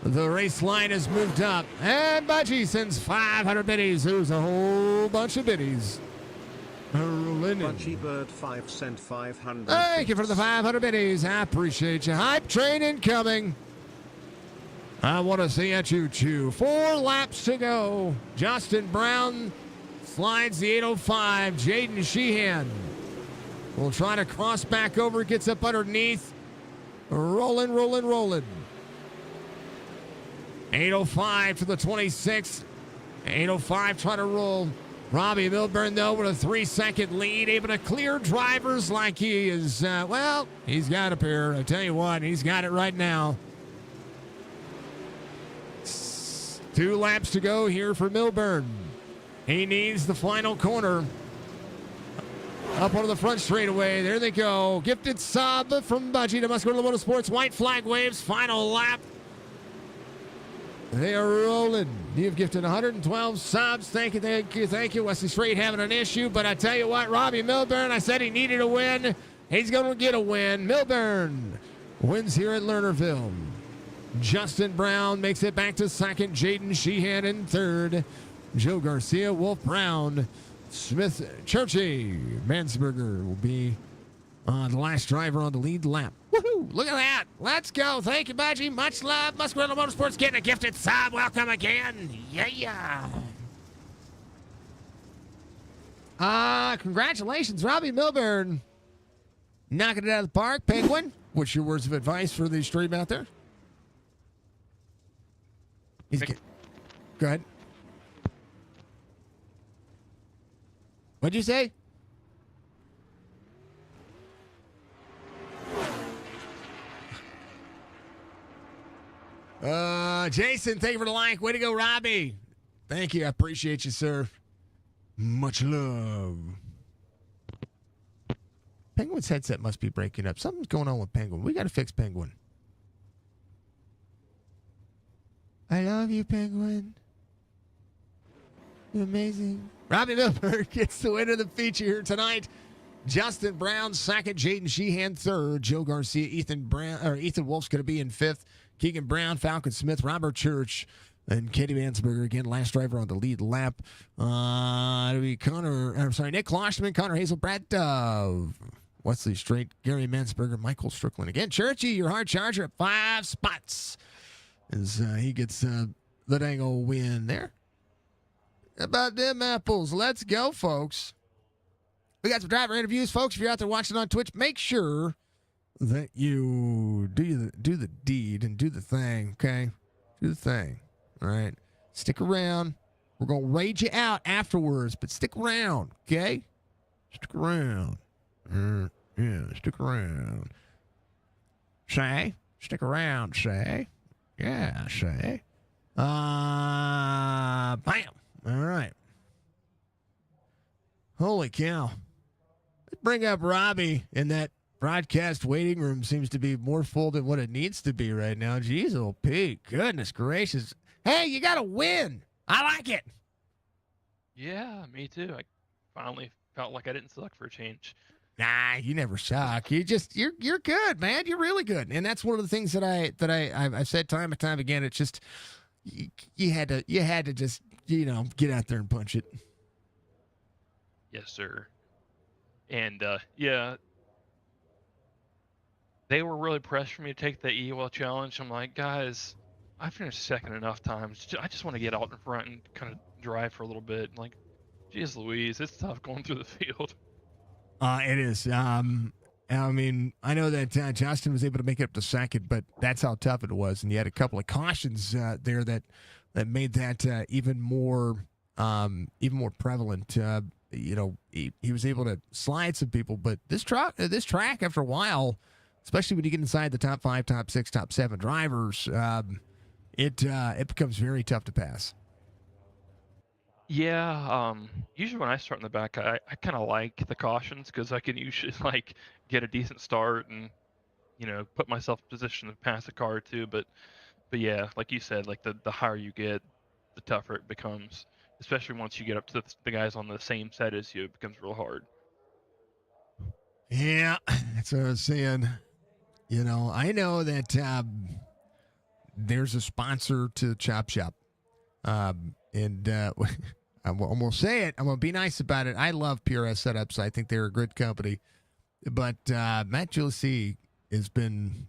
The race line has moved up. And Budgie sends 500 biddies. There's a whole bunch of biddies. Budgie Bird 5 sent 500. Thank you for the 500 biddies. I appreciate you. Hype train incoming. I want to see a choo-choo. 4 laps to go. Justin Brown slides the 805. Jaden Sheehan will try to cross back over. Gets up underneath. Rolling, rolling, rolling. 805 to the 26th. 805 trying to roll. Robbie Milburn, though, with a 3-second lead, able to clear drivers like he is, well, he's got a pair. I tell you what, he's got it right now. 2 laps to go here for Milburn. He needs the final corner. Up onto the front straightaway. There they go. Gifted sub from Budgie to Muscular Motorsports. White flag waves. Final lap. They are rolling. You've gifted 112 subs. Thank you, thank you, thank you. Wesley Strait having an issue, but I tell you what, Robbie Milburn, I said he needed a win. He's going to get a win. Milburn wins here at Lernerville. Justin Brown makes it back to 2nd. Jaden Sheehan in 3rd. Joe Garcia, Wolf Brown, Smith, Churchy, Mansberger will be the last driver on the lead lap. Woohoo! Look at that. Let's go. Thank you, Budgie. Much love. Muscular Motorsports getting a gifted sub. Welcome again. Yeah. Congratulations, Robbie Milburn. Knocking it out of the park. Penguin, what's your words of advice for the stream out there? Go ahead. What'd you say? Jason, thank you for the like. Way to go, Robbie. Thank you. I appreciate you, sir. Much love. Penguin's headset must be breaking up. Something's going on with Penguin. We got to fix Penguin. I love you, Penguin. You're amazing. Robbie Milberg gets the win of the feature here tonight. Justin Brown second, Jaden Sheehan third, Joe Garcia, Ethan Wolf's going to be in fifth, Keegan Brown, Falcon Smith, Robert Church, and Katie Mansberger again, last driver on the lead lap. It'll be Nick Klosterman, Connor Hazel, Brad Dove, Wesley Strait, Gary Mansberger, Michael Strickland again. Churchy, your hard charger at 5 spots as he gets the dang old win there. How about them apples? Let's go, folks. We got some driver interviews, folks. If you're out there watching on Twitch, make sure that you do the deed and do the thing, okay? Do the thing, all right? Stick around. We're going to raid you out afterwards, but stick around, okay? Stick around. Yeah, stick around. Say? Stick around, say? Yeah, say? Bam. All right. Holy cow. Let's bring up Robbie in that broadcast waiting room. Seems to be more full than what it needs to be right now. Jeez, old Pete. Goodness gracious. Hey, you got to win. I like it. Yeah, me too. I finally felt like I didn't suck for a change. Nah, you never suck. You're good, man. You're really good. And that's one of the things that I've said time and time again. It's just you had to just, get out there and punch it. Yes, sir. And yeah, they were really pressed for me to take the EOL challenge. I'm like, guys, I finished second enough times. I just want to get out in front and kind of drive for a little bit. Like, geez Louise, it's tough going through the field. It is. I mean, I know that Justin was able to make it up to second, but that's how tough it was. And you had a couple of cautions there that made that even more prevalent. He was able to slide some people, but this track after a while, especially when you get inside the top 5, top 6, top 7 drivers, it becomes very tough to pass. Yeah, usually when I start in the back, I kind of like the cautions because I can usually like get a decent start and put myself in position to pass a car or two. But yeah, like you said, like the higher you get, the tougher it becomes. Especially once you get up to the guys on the same set as you, it becomes real hard. Yeah, that's what I was saying. I know that there's a sponsor to the Chop Shop. And I'm going to say it. I'm going to be nice about it. I love PRS Setups. I think they're a good company. But Matt Giulici has been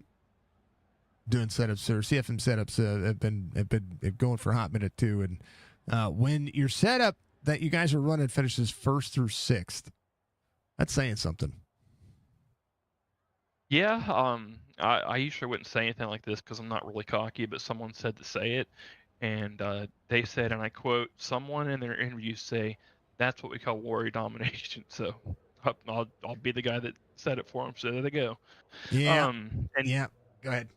doing setups, or CFM setups have been going for a hot minute too. And when your setup that you guys are running finishes 1st through 6th, that's saying something. Yeah, I usually wouldn't say anything like this because I'm not really cocky, but someone said to say it. And they said, and I quote, someone in their interview say, that's what we call warrior domination. So I'll be the guy that said it for them. So there they go. Yeah. And yeah. Go ahead.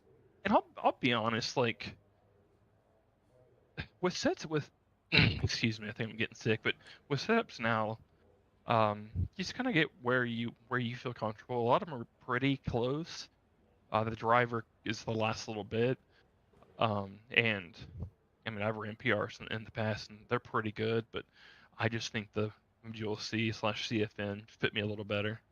And I'll be honest, like with sets with, excuse me, I think I'm getting sick, but with setups now, you just kind of get where you feel comfortable. A lot of them are pretty close. The driver is the last little bit. And I mean, I've ran PRs in the past, and they're pretty good, but I just think the GLC/CFN fit me a little better.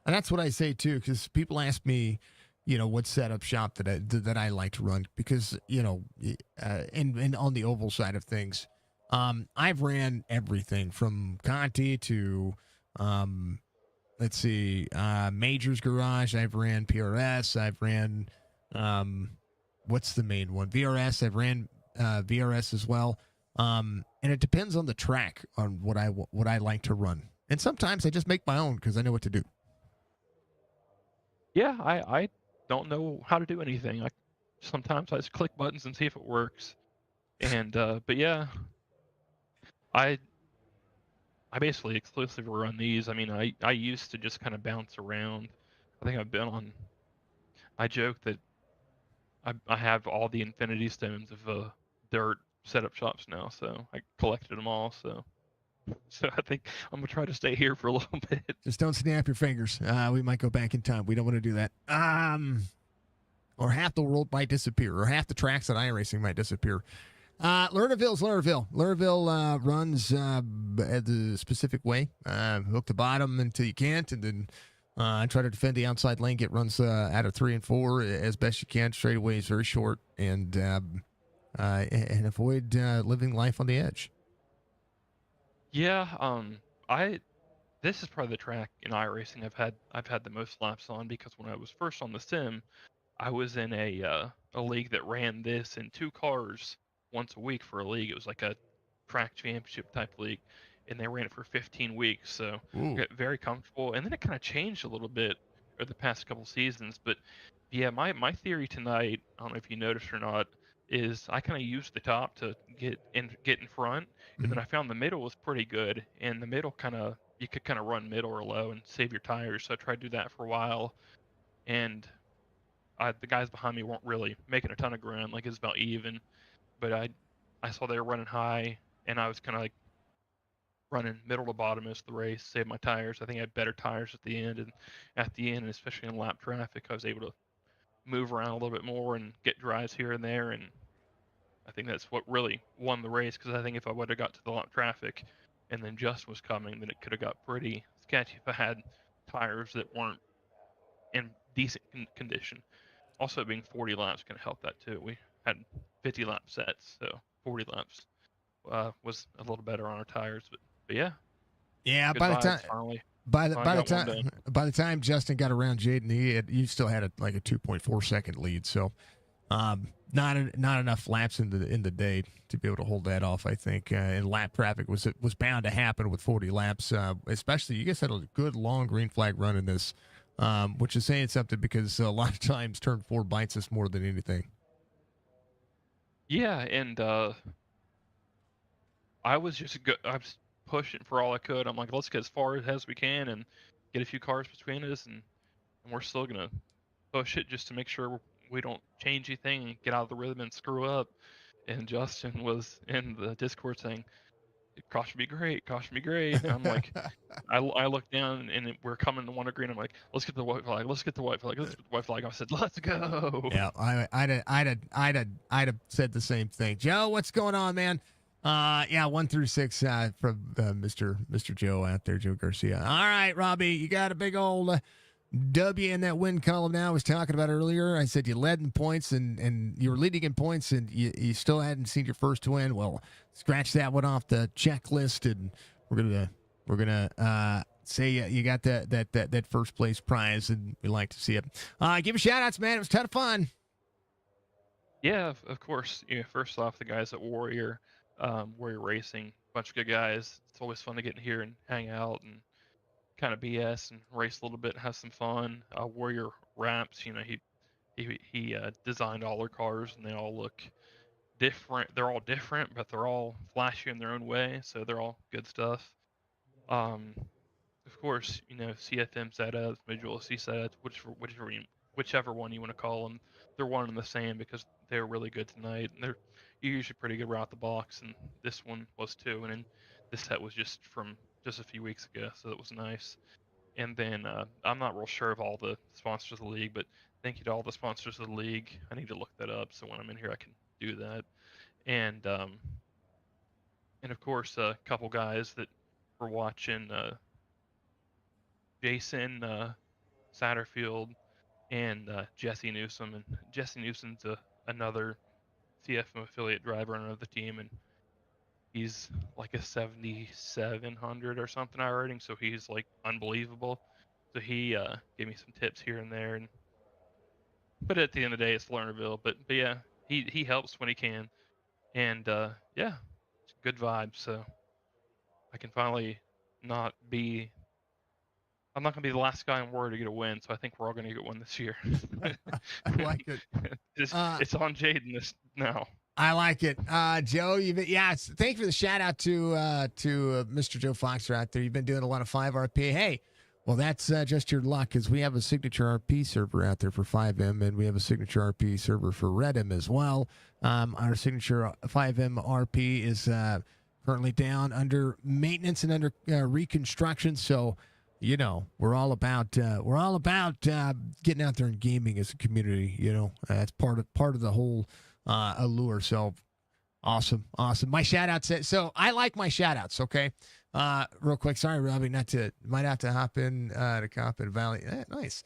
And that's what I say too, because people ask me, what setup shop that I like to run, because and on the oval side of things, I've ran everything from Conti to let's see, Major's Garage. I've ran PRS. I've ran what's the main one? VRS. I've ran VRS as well. And it depends on the track on what I like to run. And sometimes I just make my own because I know what to do. Yeah, I don't know how to do anything. Sometimes I just click buttons and see if it works. And but yeah, I basically exclusively run these. I mean, I used to just kind of bounce around. I think I've been on. I joke that I have all the infinity stones of dirt setup shops now, so I collected them all. So I think I'm gonna try to stay here for a little bit. Just don't snap your fingers. We might go back in time. We don't want to do that. Or half the world might disappear, or half the tracks at iRacing might disappear. Lernerville's Lernerville. Lernerville runs the specific way. Hook the bottom until you can't, and then try to defend the outside lane. Get runs out of 3 and 4 as best you can. Straightaway is very short, and avoid living life on the edge. Yeah, this is probably the track in iRacing I've had the most laps on, because when I was first on the sim, I was in a league that ran this in 2 cars once a week for a league. It was like a track championship type league, and they ran it for 15 weeks. So I got very comfortable, and then it kind of changed a little bit over the past couple seasons. But yeah, my theory tonight, I don't know if you noticed or not, is I kind of used the top to get in front, and then I found the middle was pretty good, and the middle you could kind of run middle or low and save your tires. So I tried to do that for a while, and the guys behind me weren't really making a ton of ground, like it was about even. But I saw they were running high, and I was kind of like running middle to bottom as the race, save my tires. I think I had better tires at the end, and especially in lap traffic, I was able to move around a little bit more and get drives here and there, and I think that's what really won the race, because I think if I would have got to the lap traffic and then Justin was coming, then it could have got pretty sketchy if I had tires that weren't in decent condition. Also, being 40 laps can help that too. We had 50 lap sets, so 40 laps was a little better on our tires. But yeah. Yeah, Good by the vibes, time finally. by the time Justin got around Jaden, you still had a 2.4 second lead. So not enough laps in the day to be able to hold that off. I think and lap traffic was bound to happen with 40 laps. Especially you guys had a good long green flag run in this. Which is saying something, because a lot of times turn 4 bites us more than anything. Yeah, and I was pushing for all I could. I'm like, let's get as far as we can and get a few cars between us, and we're still gonna push it just to make sure we don't change anything and get out of the rhythm and screw up. And Justin was in the Discord saying, caution be great, caution be great. And I'm like, I look down and we're coming to one green. I'm like, let's get the white flag, let's get the white flag, let's get the white flag. I said, let's go. Yeah, I'd have said the same thing. Joe, what's going on, man? Yeah, 1 through 6 from Mr. Joe out there, Joe Garcia. All right, Robbie, you got a big old W in that win column now. I was talking about earlier. I said you led in points and you were leading in points, and you still hadn't seen your first win. Well, scratch that one off the checklist, and we're gonna say you got that first place prize, and we like to see it. Give a shout outs, man. It was a ton of fun. Yeah, of course. First off, the guys at Warrior Racing, bunch of good guys. It's always fun to get in here and hang out and kind of BS and race a little bit and have some fun. Warrior Wraps, he designed all their cars, and they all look different. They're all different, but they're all flashy in their own way, so they're all good stuff. Of course, CFM setups, Visual C setups, whichever one you want to call them, they're one and the same, because they're really good tonight. And they're usually pretty good right out the box, and this one was too. And then this set was just from just a few weeks ago, so that was nice. And then I'm not real sure of all the sponsors of the league, but thank you to all the sponsors of the league. I need to look that up, so when I'm in here I can do that. And of course, a couple guys that were watching, Jason Satterfield and Jesse Newsom. And Jesse Newsom's another CFM affiliate driver on another team, and he's like a 7,700 or something I rating, so he's like unbelievable. So he gave me some tips here and there, but at the end of the day, it's Lernerville. But yeah, he helps when he can, and yeah, it's good vibes. So I can finally not be. I'm not going to be the last guy in Warrior to get a win, so I think we're all going to get one this year. I like it. It's on Jaden this now. I like it. Joe, thank you for the shout out to Mr. Joe Foxer out there. You've been doing a lot of 5RP. Hey, Well, that's just your luck, because we have a signature RP server out there for 5M, and we have a signature RP server for Redem as well. Our signature 5M RP is currently down under maintenance and under reconstruction. So, you know, we're all about getting out there and gaming as a community. You know, that's part of the whole allure. So. Awesome. My shout outs. So I like my shout outs. Okay. Real quick. Sorry, Robbie, might have to hop in to Coppin Valley. Nice.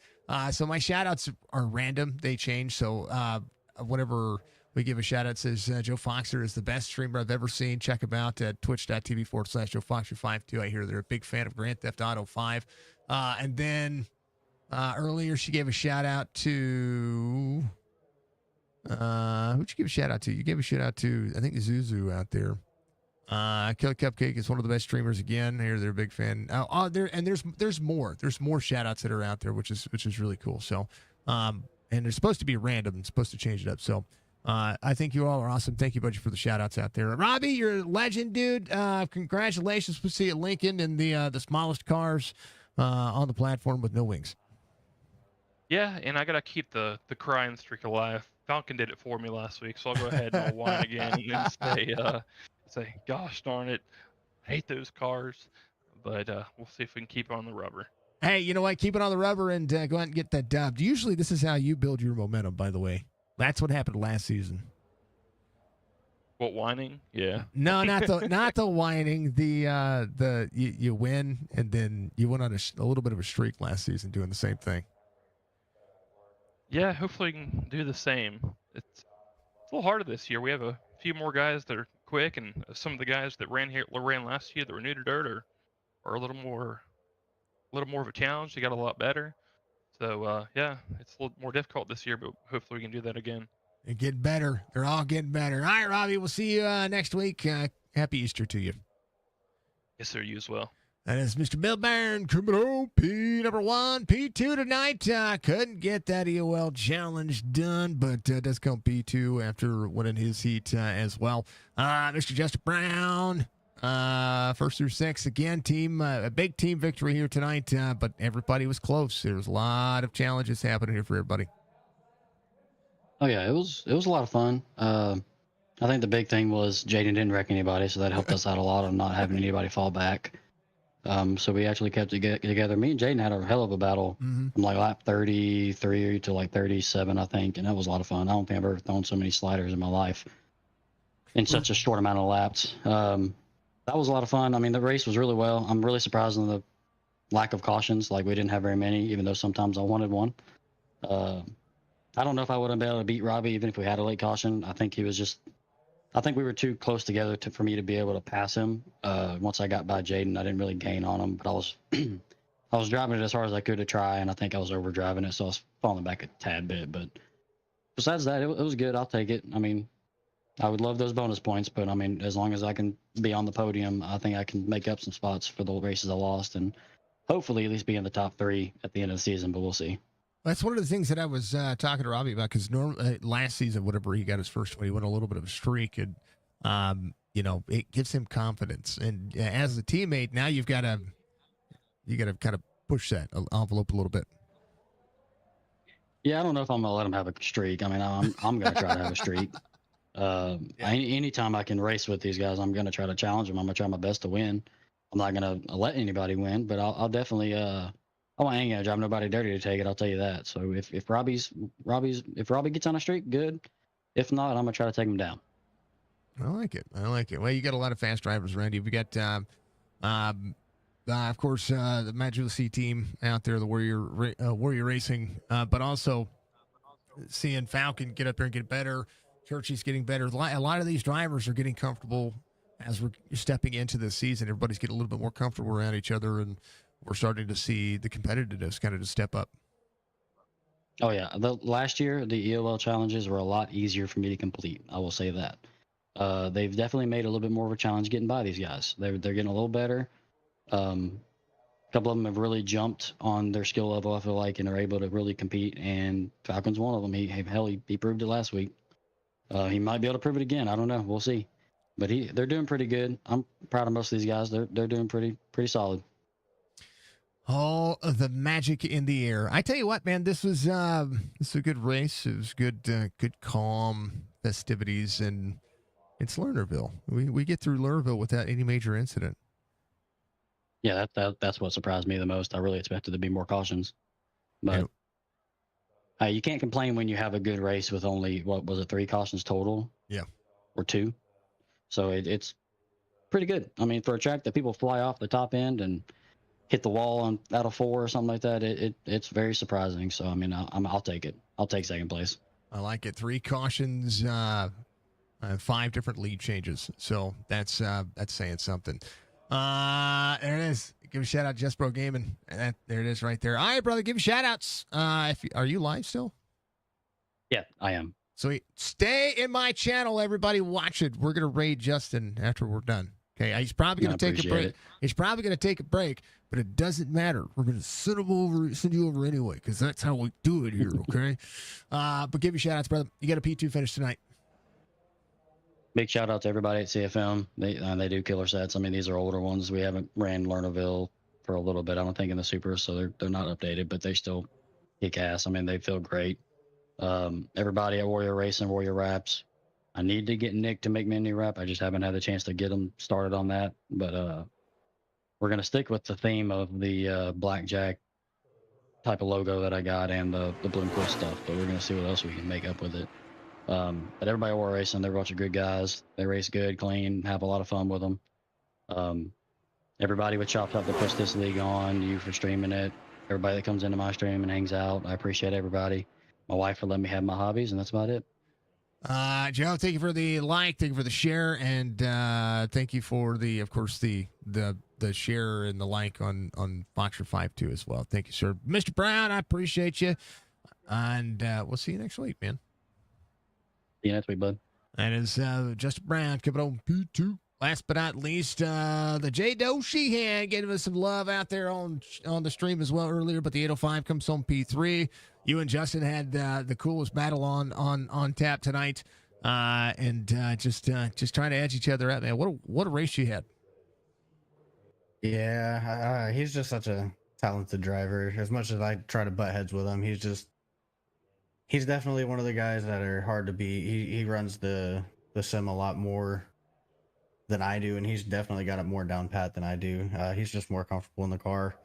So my shout outs are random. They change. So whenever we give a shout out, says Joe Foxer is the best streamer I've ever seen. Check him out at twitch.tv/Joe Foxer52. I hear they're a big fan of Grand Theft Auto 5. And then earlier she gave a shout out to. Who'd you give a shout out to? You gave a shout out to, I think, Zuzu out there. Killer Cupcake is one of the best streamers again. Here, they're a big fan. There's more. There's more shout outs that are out there, which is really cool. So, and they're supposed to be random and supposed to change it up. So, I think you all are awesome. Thank you, buddy, for the shout outs out there. Robbie, you're a legend, dude. Congratulations. We'll see you at Lincoln in the smallest cars on the platform with no wings. Yeah, and I gotta keep the crying streak alive. Falcon did it for me last week, so I'll go ahead and I'll whine again and say, gosh darn it, I hate those cars. But we'll see if we can keep it on the rubber. Hey, you know what? Keep it on the rubber and go ahead and get that dubbed. Usually this is how you build your momentum, by the way. That's what happened last season. What, whining? Yeah. No, not the whining. You win, and then you went on a little bit of a streak last season doing the same thing. Yeah, hopefully we can do the same. It's a little harder this year. We have a few more guys that are quick, and some of the guys that ran last year that were new to dirt are a little more of a challenge. They got a lot better. So yeah, it's a little more difficult this year, but hopefully we can do that again. And get better. They're all getting better. All right, Robbie, we'll see you next week. Happy Easter to you. Yes, sir. You as well. That is Mr. Bill Barron coming home. P1, P2 tonight. Couldn't get that EOL challenge done, but does come P2 after winning his heat as well. Mr. Justin Brown, 1st through 6th. Again, a big team victory here tonight, but everybody was close. There was a lot of challenges happening here for everybody. Oh, yeah, it was a lot of fun. I think the big thing was Jaden didn't wreck anybody, so that helped us out a lot on not having anybody fall back. So we actually kept it together. Me and Jaden had a hell of a battle from like lap 33 to like 37, I think, and that was a lot of fun. I don't think I've ever thrown so many sliders in my life in such a short amount of laps. That was a lot of fun. I mean, the race was really well. I'm really surprised in the lack of cautions. Like, we didn't have very many, even though sometimes I wanted one. I don't know if I would have been able to beat Robbie even if we had a late caution. I think we were too close together for me to be able to pass him. Once I got by Jaden, I didn't really gain on him, but I was driving it as hard as I could to try, and I think I was overdriving it, so I was falling back a tad bit. But besides that, it was good. I'll take it. I mean, I would love those bonus points, but I mean, as long as I can be on the podium, I think I can make up some spots for the races I lost, and hopefully at least be in the top 3 at the end of the season, but we'll see. That's one of the things that I was talking to Robbie about, because last season, whenever he got his first one, he went a little bit of a streak, and it gives him confidence. And as a teammate, now you got to kind of push that envelope a little bit. Yeah, I don't know if I'm gonna let him have a streak. I mean, I'm gonna try to have a streak. Anytime I can race with these guys, I'm gonna try to challenge them. I'm gonna try my best to win. I'm not gonna let anybody win, but I'll definitely. I ain't gonna drive nobody dirty to take it. I'll tell you that. So if Robbie gets on a streak, good. If not, I'm gonna try to take him down. I like it. Well, you got a lot of fast drivers around you. We got, of course, the Matt Julecy team out there, the Warrior Racing, but also seeing Falcon get up there and get better. Churchy's getting better. A lot of these drivers are getting comfortable as we're stepping into this season. Everybody's getting a little bit more comfortable around each other, and we're starting to see the competitiveness kind of to step up. Oh, yeah. Last year, the EOL challenges were a lot easier for me to complete. I will say that. They've definitely made a little bit more of a challenge getting by these guys. They're getting a little better. A couple of them have really jumped on their skill level, I feel like, and are able to really compete. And Falcon's one of them. He proved it last week. He might be able to prove it again. I don't know. We'll see. But they're doing pretty good. I'm proud of most of these guys. They're doing pretty solid. all of the magic in the air. I tell you what, man, this was a good race. It was good, good calm festivities, and it's Lernerville. We get through Lernerville without any major incident. Yeah, that's what surprised me the most. I really expected there to be more cautions, but you can't complain when you have a good race with only, what was it, 3 cautions total? Yeah. Or 2. So it's pretty good. I mean, for a track that people fly off the top end and hit the wall on out of 4 or something like that, it's very surprising. So I mean, I'll take it. I'll take second place. I like it. 3 cautions, 5 different lead changes. So that's saying something. There it is. Give a shout out, Just Bro Gaming. There it is, right there. All right, brother. Give shout outs. Are you live still? Yeah, I am. Sweet. Stay in my channel, everybody. Watch it. We're gonna raid Justin after we're done. Okay, he's probably gonna take a break. He's probably gonna take a break, but it doesn't matter. We're gonna send you over anyway, because that's how we do it here. Okay. But give you shout outs, brother. You got a P2 finish tonight. Big shout out to everybody at CFM. They do killer sets. I mean, these are older ones. We haven't ran Lernerville for a little bit, I don't think, in the Supers, so they're not updated, but they still kick ass. I mean, they feel great. Everybody at Warrior Racing, Warrior Wraps. I need to get Nick to make me a new wrap. I just haven't had the chance to get him started on that. But we're gonna stick with the theme of the blackjack type of logo that I got and the Bloomquist stuff. But we're gonna see what else we can make up with it. But everybody at Warrior Racing, they're a bunch of good guys. They race good, clean, have a lot of fun with them. Everybody with Chopped Up that puts this league on, you for streaming it. Everybody that comes into my stream and hangs out, I appreciate everybody. My wife for letting me have my hobbies, and that's about it. Joe, thank you for the like, thank you for the share, and thank you for of course, the share and the like on Boxer 5-2 as well. Thank you, sir. Mr. Brown, I appreciate you, and we'll see you next week, man. See you next week, bud. That is Justin Brown coming on P2. Last but not least, the J Doe Sheehan gave us some love out there on the stream as well earlier, but the 805 comes on P3. You and Justin had the coolest battle on tap tonight, and just trying to edge each other out, man. What a race you had. Yeah, he's just such a talented driver. As much as I try to butt heads with him, he's definitely one of the guys that are hard to beat. He runs the sim a lot more than I do, and he's definitely got it more down pat than I do. He's just more comfortable in the car,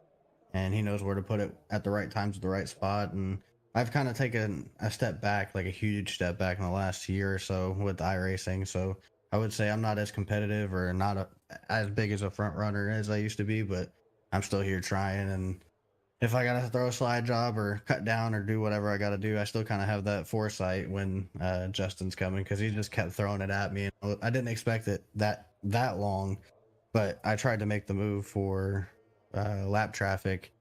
and he knows where to put it at the right times at the right spot. And I've kind of taken a step back, like a huge step back in the last year or so with iRacing. So I would say I'm not as competitive or not as big as a front runner as I used to be, but I'm still here trying. And if I got to throw a slide job or cut down or do whatever I got to do, I still kind of have that foresight when Justin's coming, because he just kept throwing it at me. And I didn't expect it that long, but I tried to make the move for lap traffic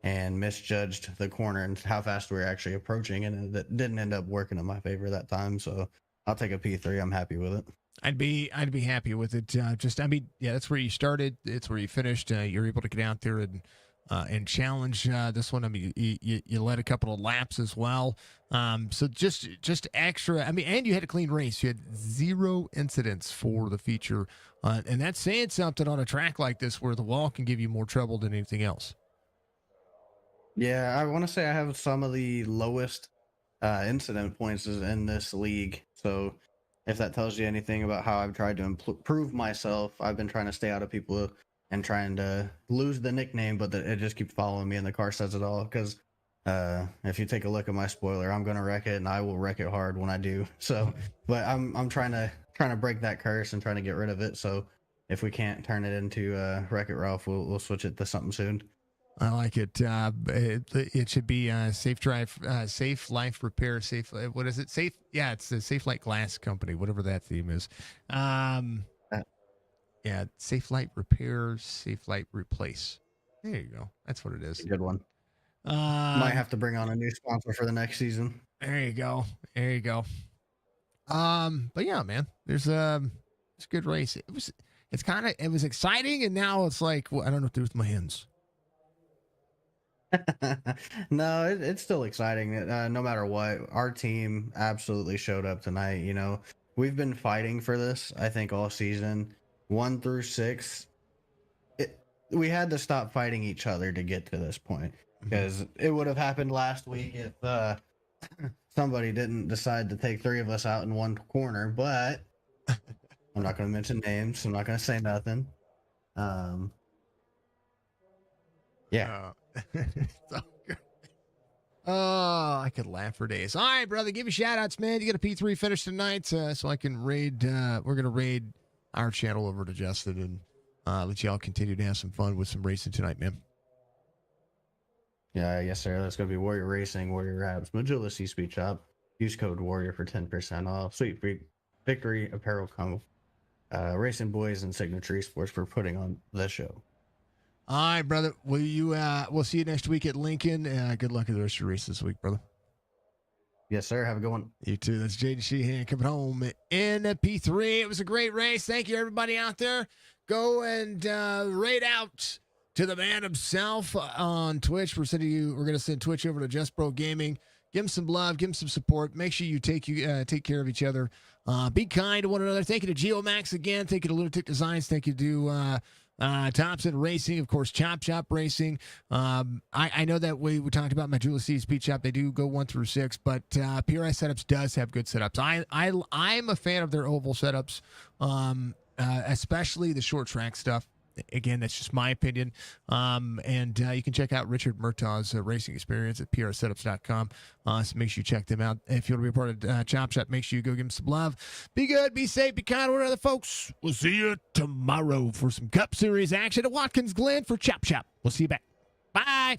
and misjudged the corner and how fast we were actually approaching, and that didn't end up working in my favor that time. So I'll take a P3. I'm happy with it. I'd be happy with it. That's where you started. It's where you finished. You're able to get out there and challenge this one. I mean, you led a couple of laps as well. So just extra. I mean, and you had a clean race. You had 0 incidents for the feature, and that's saying something on a track like this where the wall can give you more trouble than anything else. Yeah, I want to say I have some of the lowest incident points in this league. So if that tells you anything about how I've tried to improve myself, I've been trying to stay out of people and trying to lose the nickname, but it just keeps following me, and the car says it all. Because if you take a look at my spoiler, I'm gonna wreck it, and I will wreck it hard when I do. So, but I'm trying to break that curse and trying to get rid of it. So if we can't turn it into Wreck-It Ralph, we'll switch it to something soon. I like it. It should be Safe Drive, Safe Life Repair, Safe. What is it? Safe. Yeah, it's the Safe Light Glass Company, whatever that theme is. Yeah, Safe Light Repair, Safe Light Replace. There you go. That's what it is. Good one. Might have to bring on a new sponsor for the next season. There you go. There you go. But yeah, man, it's a good race. It was exciting, and now it's like, well, I don't know what to do with my hands. No, it's still exciting. No matter what, our team absolutely showed up tonight. You know, we've been fighting for this, I think, all season, 1 through 6. we had to stop fighting each other to get to this point, because it would have happened last week if somebody didn't decide to take 3 of us out in one corner. But I'm not going to mention names. I'm not going to say nothing. Yeah. So good. Oh, I could laugh for days. All right, brother, give you shout outs, man. You got a P3 finish tonight, so I can raid. We're gonna raid our channel over to Justin and let y'all continue to have some fun with some racing tonight, man. Yeah, yes, sir. That's going to be Warrior Racing, Warrior Rabs, Majula C-Speed Shop. Use code Warrior for 10% off. Sweet Victory Apparel Combo. Racing Boys and Signature Esports for putting on the show. All right, brother. We'll see you next week at Lincoln. Good luck with the rest of your race this week, brother. Yes, sir. Have a good one. You too. That's Jaden Sheehan coming home in P3. It was a great race. Thank you, everybody out there. Go and raid out to the man himself on Twitch. We're going to send Twitch over to Just Bro Gaming. Give him some love. Give him some support. Make sure you take care of each other. Be kind to one another. Thank you to Geomax again. Thank you to Lunatic Designs. Thank you to Thompson Racing, of course, Chop Shop Racing. I know that we talked about Majula C Speed Shop. They do go 1 through 6, but PRI Setups does have good setups. I'm a fan of their oval setups, especially the short track stuff. Again, that's just my opinion. And you can check out Richard Murtaugh's racing experience at prsetups.com. So make sure you check them out. If you want to be a part of Chop Shop, make sure you go give them some love. Be good, be safe, be kind to one another, folks. We'll see you tomorrow for some Cup Series action at Watkins Glen for Chop Shop. We'll see you back. Bye.